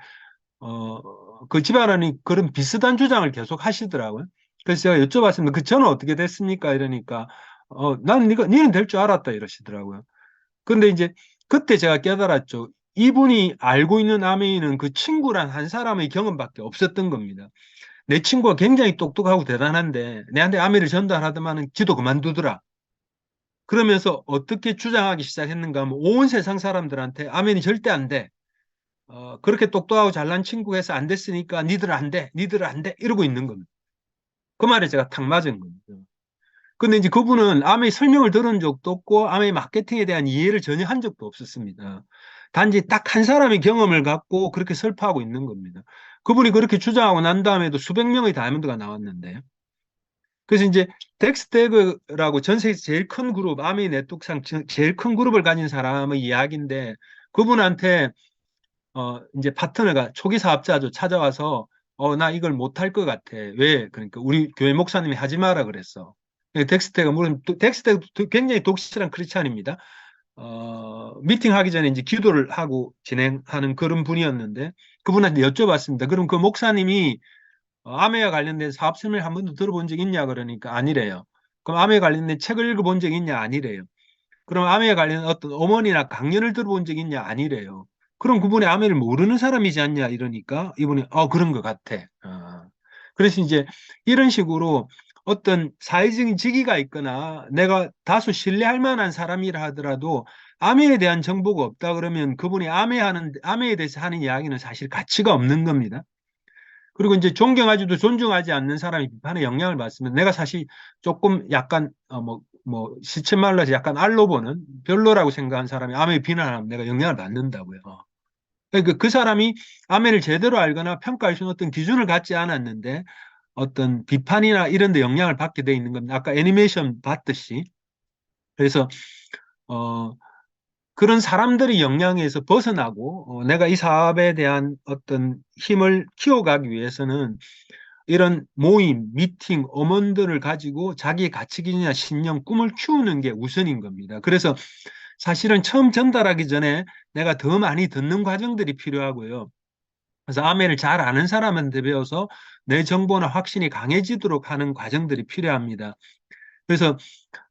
Speaker 10: 그 집안이 그런 비슷한 주장을 계속 하시더라고요. 그래서 제가 여쭤봤습니다. 그 저는 어떻게 됐습니까? 이러니까 나는 니는 될 줄 알았다 이러시더라고요. 근데 이제 그때 제가 깨달았죠. 이분이 알고 있는 아메이는 그 친구란 한 사람의 경험밖에 없었던 겁니다. 내 친구가 굉장히 똑똑하고 대단한데 내한테 아메이를 전달하더만은 지도 그만두더라. 그러면서 어떻게 주장하기 시작했는가 하면 온 세상 사람들한테 아멘이 절대 안 돼. 그렇게 똑똑하고 잘난 친구가 해서 안 됐으니까 니들 안 돼. 니들 안 돼. 이러고 있는 겁니다. 그 말에 제가 탁 맞은 겁니다. 근데 이제 그분은 아메이 설명을 들은 적도 없고 아메이 마케팅에 대한 이해를 전혀 한 적도 없었습니다. 단지 딱 한 사람의 경험을 갖고 그렇게 설파하고 있는 겁니다. 그분이 그렇게 주장하고 난 다음에도 수백 명의 다이아몬드가 나왔는데 그래서 이제 덱스테그라고 전 세계에서 제일 큰 그룹, 아메이 네트워크상 제일 큰 그룹을 가진 사람의 이야기인데 그분한테 이제 파트너가 초기 사업자죠 찾아와서 나 이걸 못할 것 같아. 왜? 그러니까 우리 교회 목사님이 하지 마라 그랬어. 덱스테가 물론 덱스테가 굉장히 독실한 크리스찬입니다. 미팅하기 전에 이제 기도를 하고 진행하는 그런 분이었는데 그분한테 여쭤봤습니다. 그럼 그 목사님이 암에 관련된 사업 설명을 한 번도 들어본 적 있냐 그러니까 아니래요. 그럼 암에 관련된 책을 읽어본 적 있냐 아니래요. 그럼 암에 관련 어떤 어머니나 강연을 들어본 적 있냐 아니래요. 그럼 그분이 암을 모르는 사람이지 않냐 이러니까 이분이 그런 것 같아. 그래서 이제 이런 식으로 어떤 사회적인 직위가 있거나 내가 다소 신뢰할 만한 사람이라 하더라도 암에 대한 정보가 없다 그러면 그분이 암에 대해서 하는 이야기는 사실 가치가 없는 겁니다. 그리고 이제 존경하지도 존중하지 않는 사람이 비판에 영향을 받으면 내가 사실 조금 약간 뭐 시체 말라서 약간 알로 보는 별로라고 생각한 사람이 아메 비난하면 내가 영향을 받는다고요. 그러니까 그 사람이 아메를 제대로 알거나 평가할 수 있는 어떤 기준을 갖지 않았는데 어떤 비판이나 이런 데 영향을 받게 돼 있는 겁니다. 아까 애니메이션 봤듯이. 그래서 그런 사람들의 영향에서 벗어나고 내가 이 사업에 대한 어떤 힘을 키워가기 위해서는 이런 모임, 미팅, 엄원들을 가지고 자기의 가치기준이나 신념, 꿈을 키우는 게 우선인 겁니다. 그래서 사실은 처음 전달하기 전에 내가 더 많이 듣는 과정들이 필요하고요. 그래서 아멘을 잘 아는 사람한테 배워서 내 정보나 확신이 강해지도록 하는 과정들이 필요합니다. 그래서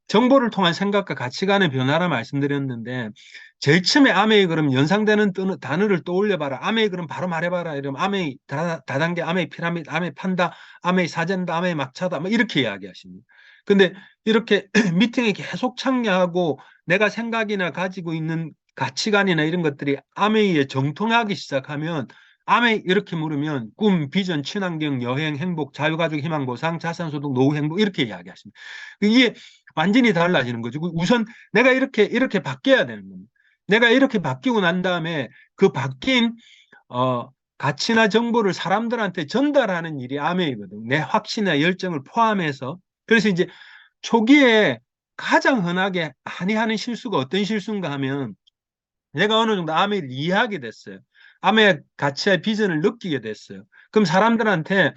Speaker 10: 정보를 통한 생각과 가치관의 변화라 말씀드렸는데 제일 처음에 아메이 그럼 연상되는 단어를 떠올려봐라. 아메이 그럼 바로 말해봐라. 이러면 아메이 다단계, 아메이 피라미드, 아메이 판다, 아메이 사젠다, 아메이 막차다 뭐 이렇게 이야기하십니다. 근데 이렇게 미팅에 계속 참여하고 내가 생각이나 가지고 있는 가치관이나 이런 것들이 아메이에 정통하기 시작하면 아메이 이렇게 물으면 꿈, 비전, 친환경, 여행, 행복, 자유가족, 희망, 보상, 자산소득, 노후, 행복 이렇게 이야기하십니다. 이게 완전히 달라지는 거죠. 우선 내가 이렇게 바뀌어야 되는 겁니다. 내가 이렇게 바뀌고 난 다음에 그 바뀐 가치나 정보를 사람들한테 전달하는 일이 아메이거든. 내 확신이나 열정을 포함해서. 그래서 이제 초기에 가장 흔하게 많이 하는 실수가 어떤 실수인가 하면 내가 어느 정도 아메이를 이해하게 됐어요. 아메의 가치와 비전을 느끼게 됐어요. 그럼 사람들한테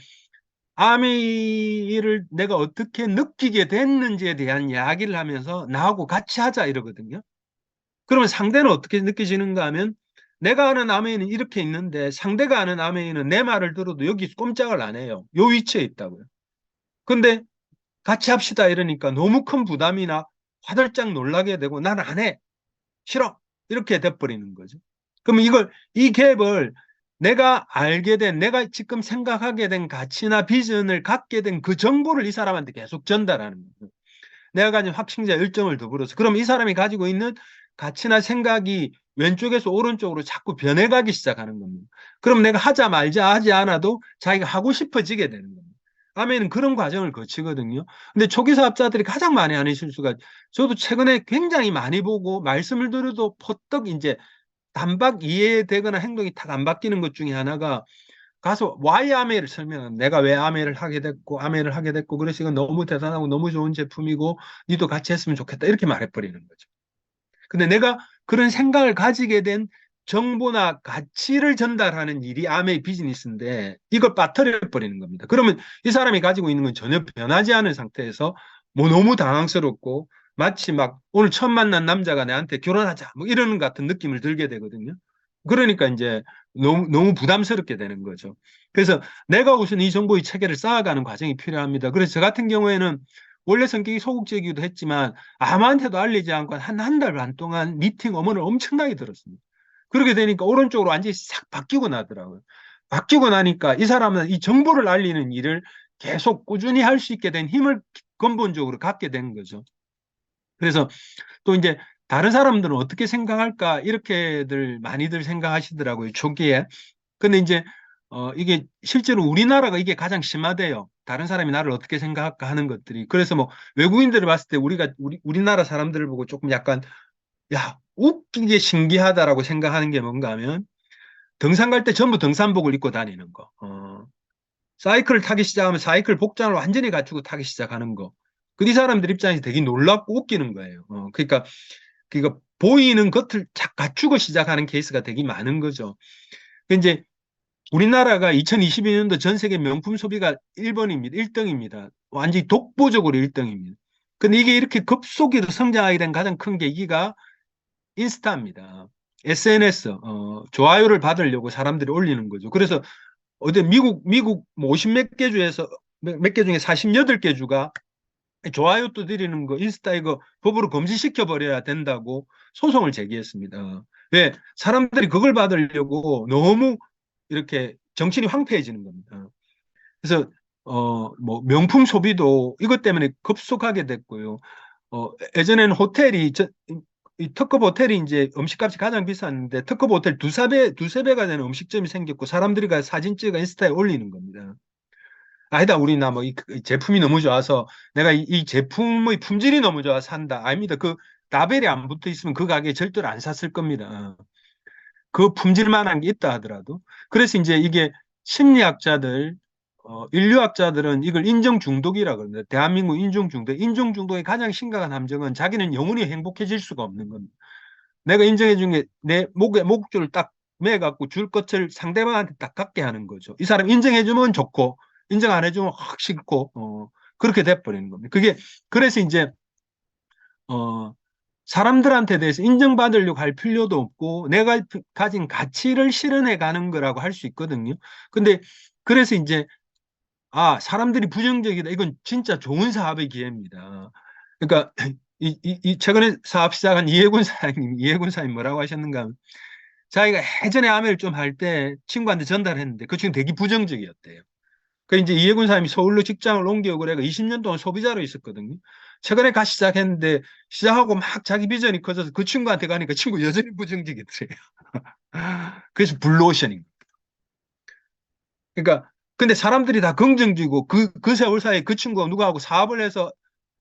Speaker 10: 아메이를 내가 어떻게 느끼게 됐는지에 대한 이야기를 하면서 나하고 같이 하자 이러거든요. 그러면 상대는 어떻게 느껴지는가 하면 내가 아는 아메이는 이렇게 있는데 상대가 아는 아메이는 내 말을 들어도 여기 꼼짝을 안 해요. 요 위치에 있다고요. 근데 같이 합시다 이러니까 너무 큰 부담이나 화들짝 놀라게 되고 난 안 해. 싫어. 이렇게 돼버리는 거죠. 그러면 이 갭을 내가 알게 된, 내가 지금 생각하게 된 가치나 비전을 갖게 된 그 정보를 이 사람한테 계속 전달하는 거예요. 내가 가진 확신자 열정을 더불어서. 그럼 이 사람이 가지고 있는 가치나 생각이 왼쪽에서 오른쪽으로 자꾸 변해가기 시작하는 겁니다. 그럼 내가 하자 말자 하지 않아도 자기가 하고 싶어지게 되는 겁니다. 아멘은 그런 과정을 거치거든요. 근데 초기 사업자들이 가장 많이 하는 실수가 저도 최근에 굉장히 많이 보고 말씀을 들어도 퍼뜩 이제 단박 이해되거나 행동이 탁 안 바뀌는 것 중에 하나가 가서 why 아메를 설명하면 내가 왜 아메를 하게 됐고 그래서 이건 너무 대단하고 너무 좋은 제품이고 니도 같이 했으면 좋겠다 이렇게 말해버리는 거죠. 근데 내가 그런 생각을 가지게 된 정보나 가치를 전달하는 일이 아메의 비즈니스인데 이걸 빠뜨려 버리는 겁니다. 그러면 이 사람이 가지고 있는 건 전혀 변하지 않은 상태에서 뭐 너무 당황스럽고 마치 막 오늘 처음 만난 남자가 나한테 결혼하자 뭐 이러는 같은 느낌을 들게 되거든요. 그러니까 이제 너무 부담스럽게 되는 거죠. 그래서 내가 우선 이 정보의 체계를 쌓아가는 과정이 필요합니다. 그래서 저 같은 경우에는 원래 성격이 소극적이기도 했지만 아무한테도 알리지 않고 한 달 반 동안 미팅 어머니를 엄청나게 들었습니다. 그렇게 되니까 오른쪽으로 완전히 싹 바뀌고 나더라고요. 바뀌고 나니까 이 사람은 이 정보를 알리는 일을 계속 꾸준히 할 수 있게 된 힘을 근본적으로 갖게 된 거죠. 그래서 또 이제 다른 사람들은 어떻게 생각할까 이렇게들 많이들 생각하시더라고요. 초기에. 근데 이제 이게 실제로 우리나라가 이게 가장 심하대요. 다른 사람이 나를 어떻게 생각할까 하는 것들이. 그래서 뭐 외국인들을 봤을 때 우리나라 사람들을 보고 조금 약간 야 웃기게 신기하다라고 생각하는 게 뭔가 하면 등산 갈 때 전부 등산복을 입고 다니는 거. 사이클을 타기 시작하면 사이클 복장을 완전히 갖추고 타기 시작하는 거. 이 사람들 입장에서 되게 놀랍고 웃기는 거예요. 그러니까 보이는 것을 갖추고 시작하는 케이스가 되게 많은 거죠. 이제 우리나라가 2022년도 전 세계 명품 소비가 1번입니다. 1등입니다. 완전히 독보적으로 1등입니다. 근데 이게 이렇게 급속히도 성장하게 된 가장 큰 계기가 인스타입니다. SNS, 좋아요를 받으려고 사람들이 올리는 거죠. 그래서 어제 미국 뭐 50몇 개 주에서 몇 개 중에 48개 주가 좋아요 또 드리는 거 인스타 이거 법으로 금지시켜 버려야 된다고 소송을 제기했습니다. 왜? 사람들이 그걸 받으려고 너무 이렇게 정신이 황폐해지는 겁니다. 그래서 뭐 명품 소비도 이것 때문에 급속하게 됐고요. 예전에는 이 특급 호텔이 이제 음식값이 가장 비쌌는데 특급 호텔 두세 배가 되는 음식점이 생겼고 사람들이 가 사진 찍어 인스타에 올리는 겁니다. 아니다, 우리 뭐 이 제품이 너무 좋아서 내가 이 제품의 품질이 너무 좋아서 산다. 아닙니다. 그 라벨이 안 붙어 있으면 그 가게에 절대로 안 샀을 겁니다. 그 품질만한 게 있다 하더라도. 그래서 이제 이게 심리학자들, 인류학자들은 이걸 인정 중독이라고 그럽니다. 대한민국 인정 중독. 인정 중독의 가장 심각한 함정은 자기는 영원히 행복해질 수가 없는 겁니다. 내가 인정해 준 게 내 목에 목줄을 딱 매갖고 줄 것을 상대방한테 딱 갖게 하는 거죠. 이 사람 인정해 주면 좋고, 인정 안 해주면 확 싫고, 그렇게 돼버리는 겁니다. 그래서 이제, 어, 사람들한테 대해서 인정받으려고 할 필요도 없고 내가 가진 가치를 실현해 가는 거라고 할 수 있거든요. 근데 그래서 이제 사람들이 부정적이다. 이건 진짜 좋은 사업의 기회입니다. 그러니까 최근에 사업 시작한 이해군 사장님 뭐라고 하셨는가 하면 자기가 예전에 아메를 좀 할 때 친구한테 전달했는데 그 친구 되게 부정적이었대요. 그 이제 이해군 사람이 서울로 직장을 옮겨오고 그래가 20년 동안 소비자로 있었거든요. 최근에 시작했는데 시작하고 막 자기 비전이 커져서 그 친구한테 가니까 친구 여전히 부정적이더래요. 그래서 블루오션인. 그러니까 근데 사람들이 다 긍정적이고 그 세월 사이에 그 친구가 누구하고 사업을 해서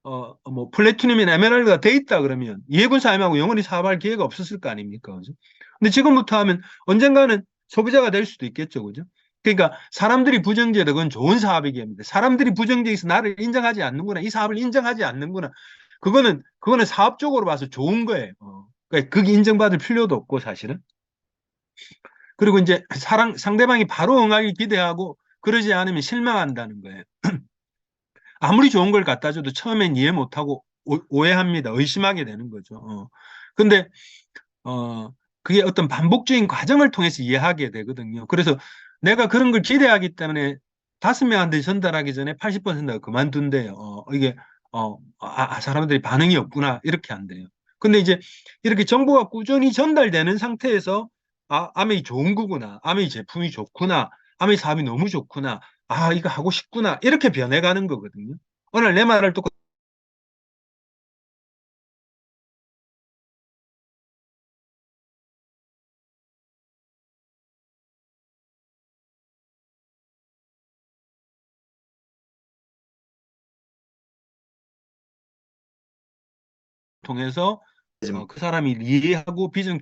Speaker 10: 뭐 플래티늄이나 에메랄드가 돼 있다 그러면 이해군 사람하고 영원히 사업할 기회가 없었을 거 아닙니까? 그죠? 근데 지금부터 하면 언젠가는 소비자가 될 수도 있겠죠. 그죠? 그러니까 사람들이 부정적이다. 그건 좋은 사업의 기회입니다. 사람들이 부정적이서 나를 인정하지 않는구나. 이 사업을 인정하지 않는구나. 그거는 사업적으로 봐서 좋은 거예요. 그러니까 그게 인정받을 필요도 없고 사실은. 그리고 이제 상대방이 바로 응하길 기대하고 그러지 않으면 실망한다는 거예요. 아무리 좋은 걸 갖다 줘도 처음엔 이해 못하고 오해합니다. 의심하게 되는 거죠. 근데 그게 어떤 반복적인 과정을 통해서 이해하게 되거든요. 그래서 내가 그런 걸 기대하기 때문에 5명한테 전달하기 전에 80%가 그만둔대요. 이게 사람들이 반응이 없구나 이렇게 한대요. 근데 이제 이렇게 정보가 꾸준히 전달되는 상태에서 아메이 좋은 거구나, 아메이 제품이 좋구나, 아메이 사업이 너무 좋구나, 이거 하고 싶구나 이렇게 변해가는 거거든요. 오늘 내 말을 듣고 통해서 그 사람이 이해하고 비전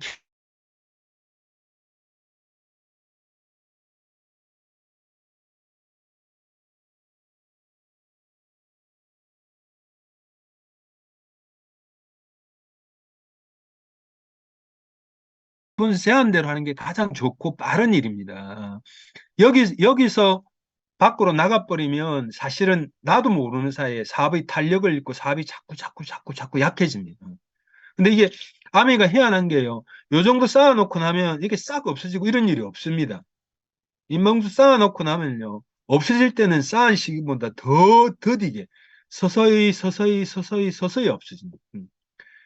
Speaker 10: 제한대로 하는 게 가장 좋고 빠른 일입니다. 여기서 밖으로 나가버리면 사실은 나도 모르는 사이에 사업의 탄력을 잃고 사업이 자꾸 약해집니다. 근데 이게 아메가 희한한 게요. 요 정도 쌓아놓고 나면 이게 싹 없어지고 이런 일이 없습니다. 인명수 쌓아놓고 나면요. 없어질 때는 쌓은 시기보다 더 더디게 서서히 없어집니다.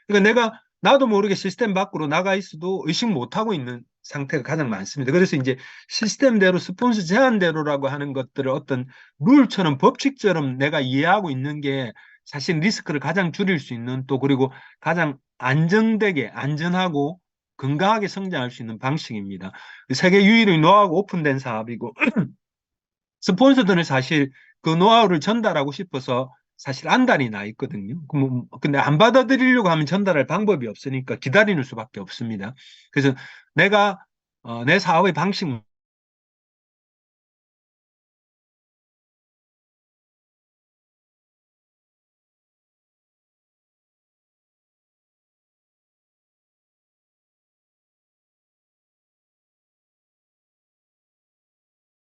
Speaker 10: 그러니까 나도 모르게 시스템 밖으로 나가 있어도 의식 못하고 있는 상태가 가장 많습니다. 그래서 이제 시스템대로 스폰서 제한대로라고 하는 것들을 어떤 룰처럼 법칙처럼 내가 이해하고 있는 게 사실 리스크를 가장 줄일 수 있는 또 그리고 가장 안정되게 안전하고 건강하게 성장할 수 있는 방식입니다. 세계 유일의 노하우가 오픈된 사업이고 스폰서들은 사실 그 노하우를 전달하고 싶어서 사실 안달이 나 있거든요. 근데 안 받아들이려고 하면 전달할 방법이 없으니까 기다리는 수밖에 없습니다. 그래서 내가 내 사업의 방식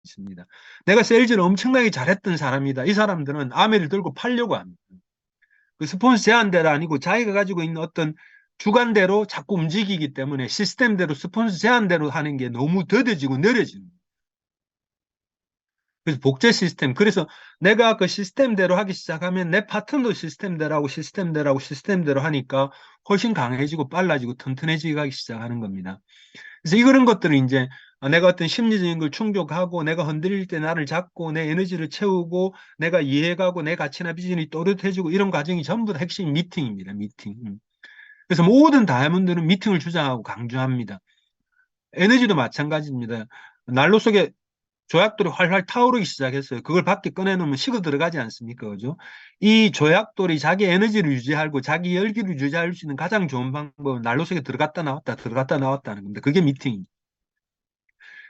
Speaker 10: 있습니다. 내가 세일즈를 엄청나게 잘했던 사람이다. 이 사람들은 아메를 들고 팔려고 합니다. 그 스폰서 제한대로 아니고 자기가 가지고 있는 어떤 주관대로 자꾸 움직이기 때문에 시스템대로 스폰서 제한대로 하는 게 너무 더뎌지고 느려지는 거예요. 그래서 복제 시스템. 그래서 내가 그 시스템대로 하기 시작하면 내 파트너도 시스템대로 하니까 훨씬 강해지고 빨라지고 튼튼해지기 가기 시작하는 겁니다. 그래서 이런 것들을 이제 내가 어떤 심리적인 걸 충족하고 내가 흔들릴 때 나를 잡고 내 에너지를 채우고 내가 이해가고 내 가치나 비전이 또렷해지고 이런 과정이 전부 다 핵심 미팅입니다. 미팅. 그래서 모든 다이아몬드는 미팅을 주장하고 강조합니다. 에너지도 마찬가지입니다. 난로 속에 조약돌이 활활 타오르기 시작했어요. 그걸 밖에 꺼내놓으면 식어 들어가지 않습니까? 그죠? 이 조약돌이 자기 에너지를 유지하고 자기 열기를 유지할 수 있는 가장 좋은 방법은 난로 속에 들어갔다 나왔다, 들어갔다 나왔다는 겁니다. 그게 미팅입니다.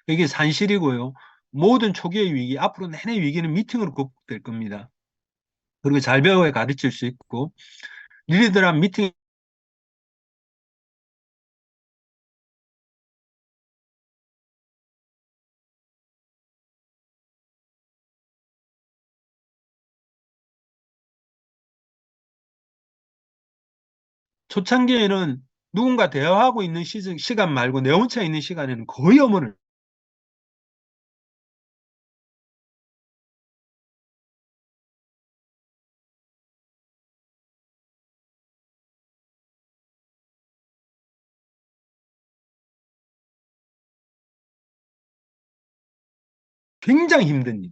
Speaker 10: 이게 산실이고요. 모든 초기의 위기, 앞으로 내내 위기는 미팅으로 극복될 겁니다. 그리고 잘 배워야 가르칠 수 있고, 리더란 미팅 초창기에는 누군가 대화하고 있는 시간 말고 내 혼자 있는 시간에는 거의 어머를 굉장히 힘든 일.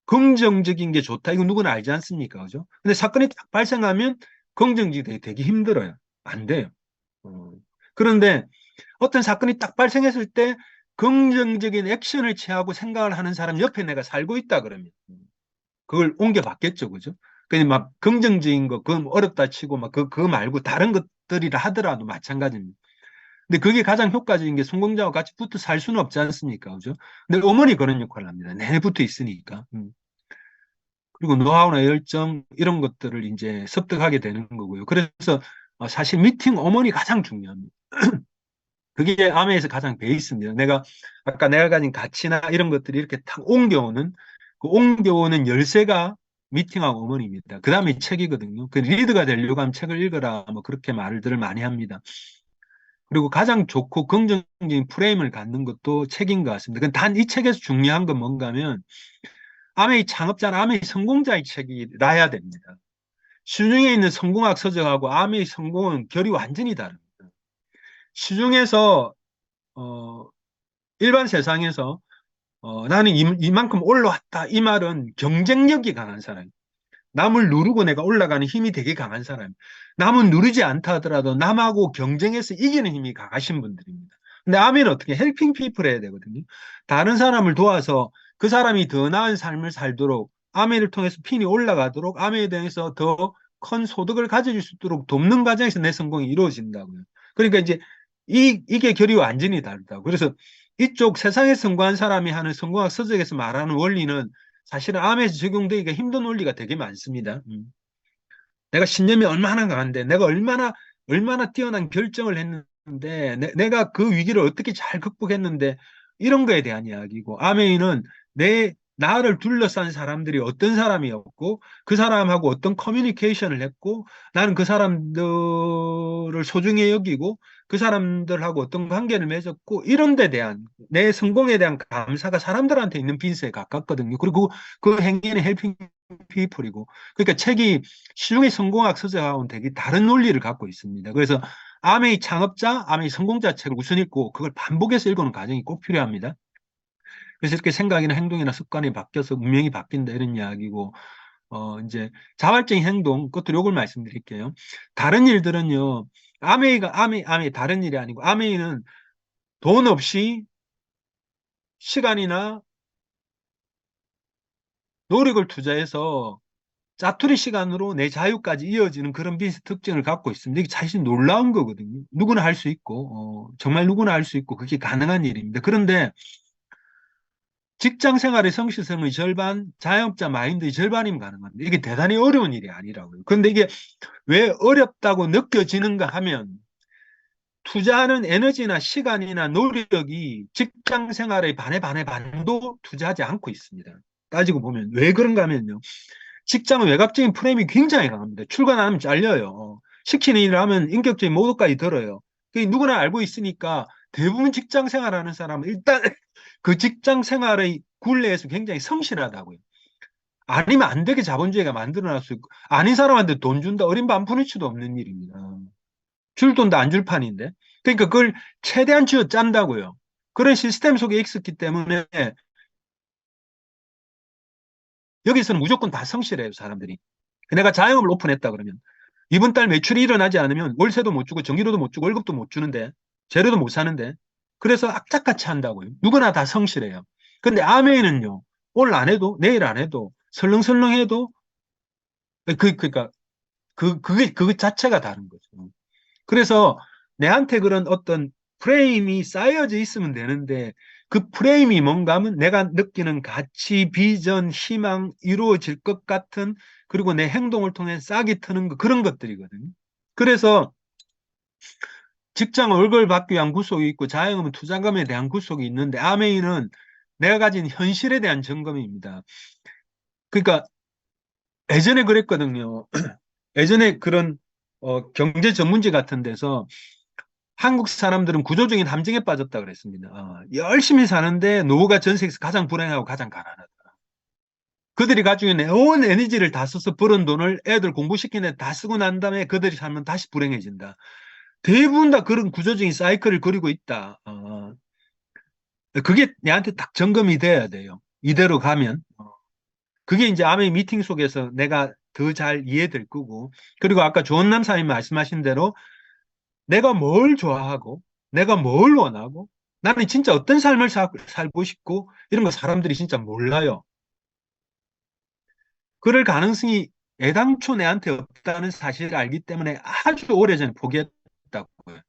Speaker 10: 긍정적인 게 좋다. 이거 누구나 알지 않습니까? 그죠? 근데 사건이 딱 발생하면 긍정적이 되게 힘들어요. 안 돼요. 어. 그런데 어떤 사건이 딱 발생했을 때 긍정적인 액션을 취하고 생각을 하는 사람 옆에 내가 살고 있다 그러면 그걸 옮겨봤겠죠. 그죠? 그냥 막 긍정적인 거, 그건 어렵다 치고 막 그거 말고 다른 것들이라 하더라도 마찬가지입니다. 근데 그게 가장 효과적인 게 성공자와 같이 붙어 살 수는 없지 않습니까? 그죠? 근데 어머니 그런 역할을 합니다. 내내 붙어 있으니까. 그리고 노하우나 열정 이런 것들을 이제 습득하게 되는 거고요. 그래서 사실 미팅 어머니 가장 중요합니다. 그게 아메에서 가장 베이스입니다. 아까 내가 가진 가치나 이런 것들이 이렇게 탁 옮겨오는 열쇠가 미팅하고 어머니입니다. 그 다음에 책이거든요. 그 리드가 되려고 하면 책을 읽어라. 뭐 그렇게 말들을 많이 합니다. 그리고 가장 좋고 긍정적인 프레임을 갖는 것도 책인 것 같습니다. 단 이 책에서 중요한 건 뭔가 하면 아메이 창업자나 아메이 성공자의 책이 나야 됩니다. 시중에 있는 성공학 서적하고 아메이 성공은 결이 완전히 다릅니다. 시중에서 일반 세상에서 나는 이만큼 올라왔다 이 말은 경쟁력이 강한 사람, 남을 누르고 내가 올라가는 힘이 되게 강한 사람, 남은 누르지 않다 하더라도 남하고 경쟁해서 이기는 힘이 강하신 분들입니다. 근데 아메는 어떻게 헬핑 피플 해야 되거든요. 다른 사람을 도와서 그 사람이 더 나은 삶을 살도록 아메를 통해서 핀이 올라가도록 아메에 대해서 더 큰 소득을 가져줄 수 있도록 돕는 과정에서 내 성공이 이루어진다고요. 그러니까 이제 이게 결이 완전히 다르다고. 그래서 이쪽 세상에 성공한 사람이 하는 성공학 서적에서 말하는 원리는 사실은 암에서 적용되기가 힘든 원리가 되게 많습니다. 내가 신념이 얼마나 강한데, 내가 얼마나 뛰어난 결정을 했는데, 내가 그 위기를 어떻게 잘 극복했는데, 이런 거에 대한 이야기고, 아메이는 나를 둘러싼 사람들이 어떤 사람이었고, 그 사람하고 어떤 커뮤니케이션을 했고, 나는 그 사람들을 소중히 여기고, 그 사람들하고 어떤 관계를 맺었고, 이런 데 대한, 내 성공에 대한 감사가 사람들한테 있는 빈스에 가깝거든요. 그리고 그 행위는 헬핑 피플이고, 그러니까 책이 시중의 성공학 서적하고는 되게 다른 논리를 갖고 있습니다. 그래서 아메이 창업자, 아메이 성공자 책을 우선 읽고, 그걸 반복해서 읽어오는 과정이 꼭 필요합니다. 그래서 이렇게 생각이나 행동이나 습관이 바뀌어서 운명이 바뀐다 이런 이야기고, 이제 자발적인 행동, 그것도 요걸 말씀드릴게요. 다른 일들은요, 아메이, 다른 일이 아니고, 아메이는 돈 없이 시간이나 노력을 투자해서 짜투리 시간으로 내 자유까지 이어지는 그런 비슷 특징을 갖고 있습니다. 이게 사실 놀라운 거거든요. 누구나 할 수 있고, 정말 누구나 할 수 있고, 그게 가능한 일입니다. 그런데 직장 생활의 성실성의 절반, 자영업자 마인드의 절반이면 가능합니다. 이게 대단히 어려운 일이 아니라고요. 그런데 이게 왜 어렵다고 느껴지는가 하면 투자하는 에너지나 시간이나 노력이 직장 생활의 반의 반도 투자하지 않고 있습니다. 따지고 보면 왜 그런가 하면요. 직장은 외곽적인 프레임이 굉장히 강합니다. 출근 안 하면 잘려요. 시키는 일을 하면 인격적인 모독까지 들어요. 그게 누구나 알고 있으니까 대부분 직장 생활하는 사람은 일단 그 직장 생활의 굴레에서 굉장히 성실하다고요. 아니면 안 되게 자본주의가 만들어놨을 거. 아닌 사람한테 돈 준다. 어린 반푼이치도 없는 일입니다. 줄 돈도 안 줄 판인데. 그러니까 그걸 최대한 쥐어 짠다고요. 그런 시스템 속에 있었기 때문에 여기서는 무조건 다 성실해요, 사람들이. 내가 자영업을 오픈했다 그러면 이번 달 매출이 일어나지 않으면 월세도 못 주고 전기료도 못 주고 월급도 못 주는데 재료도 못 사는데 그래서 악착같이 한다고요. 누구나 다 성실해요. 근데 아메이는요, 오늘 안 해도, 내일 안 해도, 설렁설렁 해도, 그러니까, 그게 자체가 다른 거죠. 그래서 내한테 그런 어떤 프레임이 쌓여져 있으면 되는데, 그 프레임이 뭔가 하면 내가 느끼는 가치, 비전, 희망, 이루어질 것 같은, 그리고 내 행동을 통해 싹이 트는 거, 그런 것들이거든요. 그래서 직장 월급을 받기 위한 구속이 있고 자영업은 투자금에 대한 구속이 있는데 아메이는 내가 가진 현실에 대한 점검입니다. 그러니까 예전에 그랬거든요. 예전에 그런 경제 전문지 같은 데서 한국 사람들은 구조적인 함정에 빠졌다 그랬습니다. 열심히 사는데 노후가 전 세계에서 가장 불행하고 가장 가난하다. 그들이 가지고 있는 온 에너지를 다 써서 벌은 돈을 애들 공부시키는 데 다 쓰고 난 다음에 그들이 살면 다시 불행해진다. 대부분 다 그런 구조적인 사이클을 그리고 있다. 그게 내한테 딱 점검이 돼야 돼요. 이대로 가면. 그게 이제 아메이 미팅 속에서 내가 더 잘 이해될 거고. 그리고 아까 조은남 사장님 말씀하신 대로 내가 뭘 좋아하고, 내가 뭘 원하고, 나는 진짜 어떤 삶을 살고 싶고, 이런 거 사람들이 진짜 몰라요. 그럴 가능성이 애당초 내한테 없다는 사실을 알기 때문에 아주 오래전에 포기했다고요.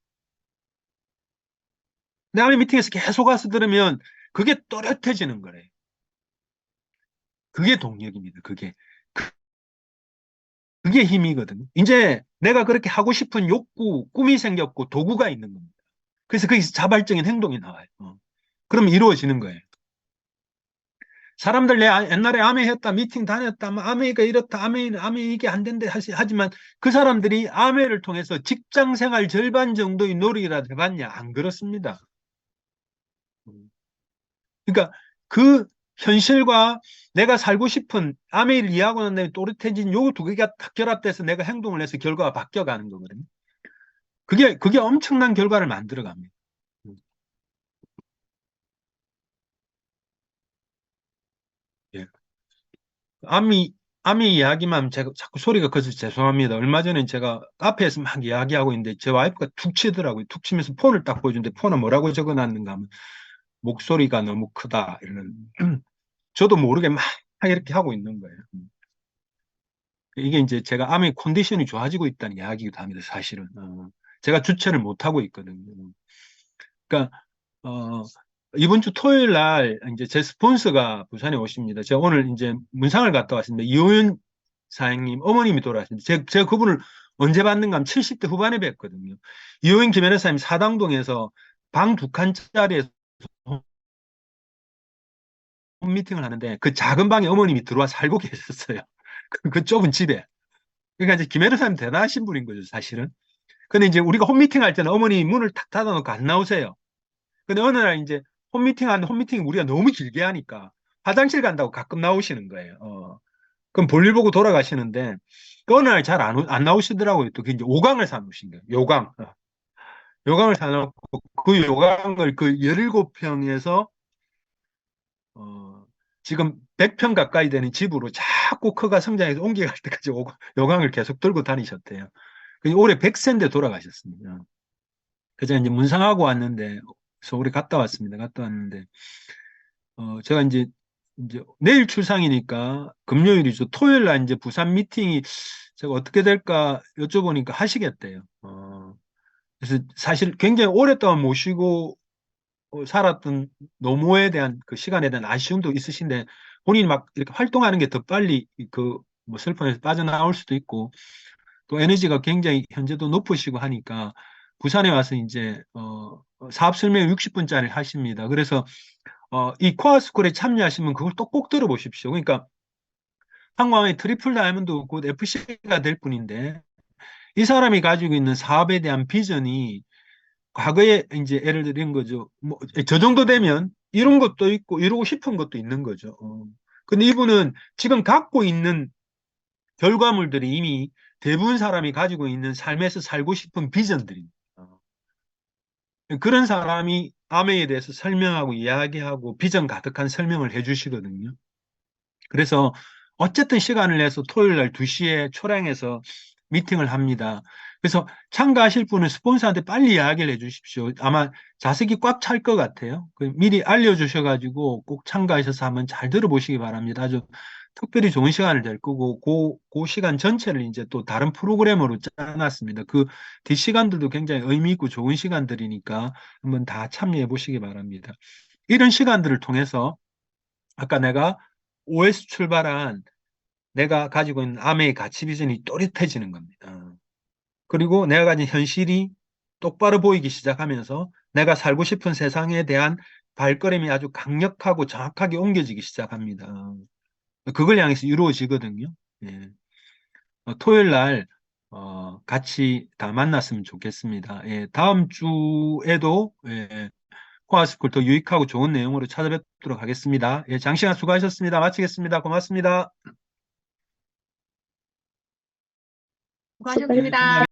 Speaker 10: 내 아메이 미팅에서 계속 와서 들으면 그게 또렷해지는 거래요. 그게 동력입니다. 그게 힘이거든요. 이제 내가 그렇게 하고 싶은 욕구, 꿈이 생겼고 도구가 있는 겁니다. 그래서 거기서 자발적인 행동이 나와요. 그럼 이루어지는 거예요. 사람들 내 옛날에 아메 했다, 미팅 다녔다, 뭐 아메가 이렇다, 아메 이게 안 된다 하지만 그 사람들이 아메를 통해서 직장 생활 절반 정도의 노력이라도 해봤냐? 안 그렇습니다. 그러니까 그 현실과 내가 살고 싶은 아메이를 이해하고 난 다음에 또렷해진 요 두 개가 딱 결합돼서 내가 행동을 해서 결과가 바뀌어가는 거거든요. 그게 엄청난 결과를 만들어갑니다. 예. 아미 이야기만 제가 자꾸 소리가 커서 죄송합니다. 얼마 전에 제가 카페에서 막 이야기하고 있는데 제 와이프가 툭 치더라고요. 툭 치면서 폰을 딱 보여주는데 폰에 뭐라고 적어놨는가 하면 목소리가 너무 크다 이러는. 저도 모르게 막 이렇게 하고 있는 거예요. 이게 이제 제가 암의 컨디션이 좋아지고 있다는 이야기이기도 합니다. 사실은 제가 주체를 못 하고 있거든요. 그러니까 이번 주 토요일 날 이제 제 스폰서가 부산에 오십니다. 제가 오늘 이제 문상을 갔다 왔습니다. 이호연 사장님 어머님이 돌아가셨는데 제가 그분을 언제 봤는가 하면 70대 후반에 뵀거든요. 이호연 김연아 사장님 사당동에서 방 2칸짜리에서 홈미팅을 하는데 그 작은 방에 어머님이 들어와 살고 계셨어요. 그 좁은 집에. 그러니까 이제 김혜로 사님 대단하신 분인 거죠, 사실은. 근데 이제 우리가 홈미팅 할 때는 어머니 문을 탁 닫아놓고 안 나오세요. 근데 어느 날 이제 홈미팅 우리가 너무 길게 하니까 화장실 간다고 가끔 나오시는 거예요. 그럼 볼일 보고 돌아가시는데 그 어느 날 잘 안 나오시더라고요. 또 그 이제 요강을 사놓으신 거예요. 요강. 요강을 사놓고 그 요강을 그 17평에서 지금 100평 가까이 되는 집으로 자꾸 커가 성장해서 옮겨갈 때까지 요강을 계속 들고 다니셨대요. 올해 100세인데 돌아가셨습니다. 그래서 이제 문상하고 왔는데, 서울에 갔다 왔습니다. 갔다 왔는데, 제가 이제 내일 출상이니까 금요일이죠. 토요일 날 이제 부산 미팅이 제가 어떻게 될까 여쭤보니까 하시겠대요. 그래서 사실 굉장히 오랫동안 모시고 살았던 노모에 대한 그 시간에 대한 아쉬움도 있으신데 본인이 막 이렇게 활동하는 게 더 빨리 그 뭐 슬픔에서 빠져나올 수도 있고 또 에너지가 굉장히 현재도 높으시고 하니까 부산에 와서 이제 사업 설명 60분짜리 하십니다. 그래서 이 코아스쿨에 참여하시면 그걸 또 꼭 들어보십시오. 그러니까 한국의 트리플 다이아몬드 곧 FC가 될 뿐인데 이 사람이 가지고 있는 사업에 대한 비전이 과거에 이제 예를 들은 거죠. 뭐, 저 정도 되면 이런 것도 있고 이루고 싶은 것도 있는 거죠. 근데 이분은 지금 갖고 있는 결과물들이 이미 대부분 사람이 가지고 있는 삶에서 살고 싶은 비전들입니다. 그런 사람이 아메에 대해서 설명하고 이야기하고 비전 가득한 설명을 해주시거든요. 그래서 어쨌든 시간을 내서 토요일 날 2시에 초량에서 미팅을 합니다. 그래서 참가하실 분은 스폰서한테 빨리 이야기를 해 주십시오. 아마 좌석이 꽉 찰 것 같아요. 미리 알려주셔가지고 꼭 참가하셔서 한번 잘 들어보시기 바랍니다. 아주 특별히 좋은 시간을 될 거고, 그 시간 전체를 이제 또 다른 프로그램으로 짜놨습니다. 그 뒷시간들도 굉장히 의미 있고 좋은 시간들이니까 한번 다 참여해 보시기 바랍니다. 이런 시간들을 통해서 아까 내가 OS 출발한 내가 가지고 있는 아메의 가치 비전이 또렷해지는 겁니다. 그리고 내가 가진 현실이 똑바로 보이기 시작하면서 내가 살고 싶은 세상에 대한 발걸음이 아주 강력하고 정확하게 옮겨지기 시작합니다. 그걸 향해서 이루어지거든요. 예. 토요일 날 같이 다 만났으면 좋겠습니다. 예, 다음 주에도 코아스쿨 더 유익하고 좋은 내용으로 찾아뵙도록 하겠습니다. 예, 장시간 수고하셨습니다. 마치겠습니다. 고맙습니다.
Speaker 1: 수고하셨습니다.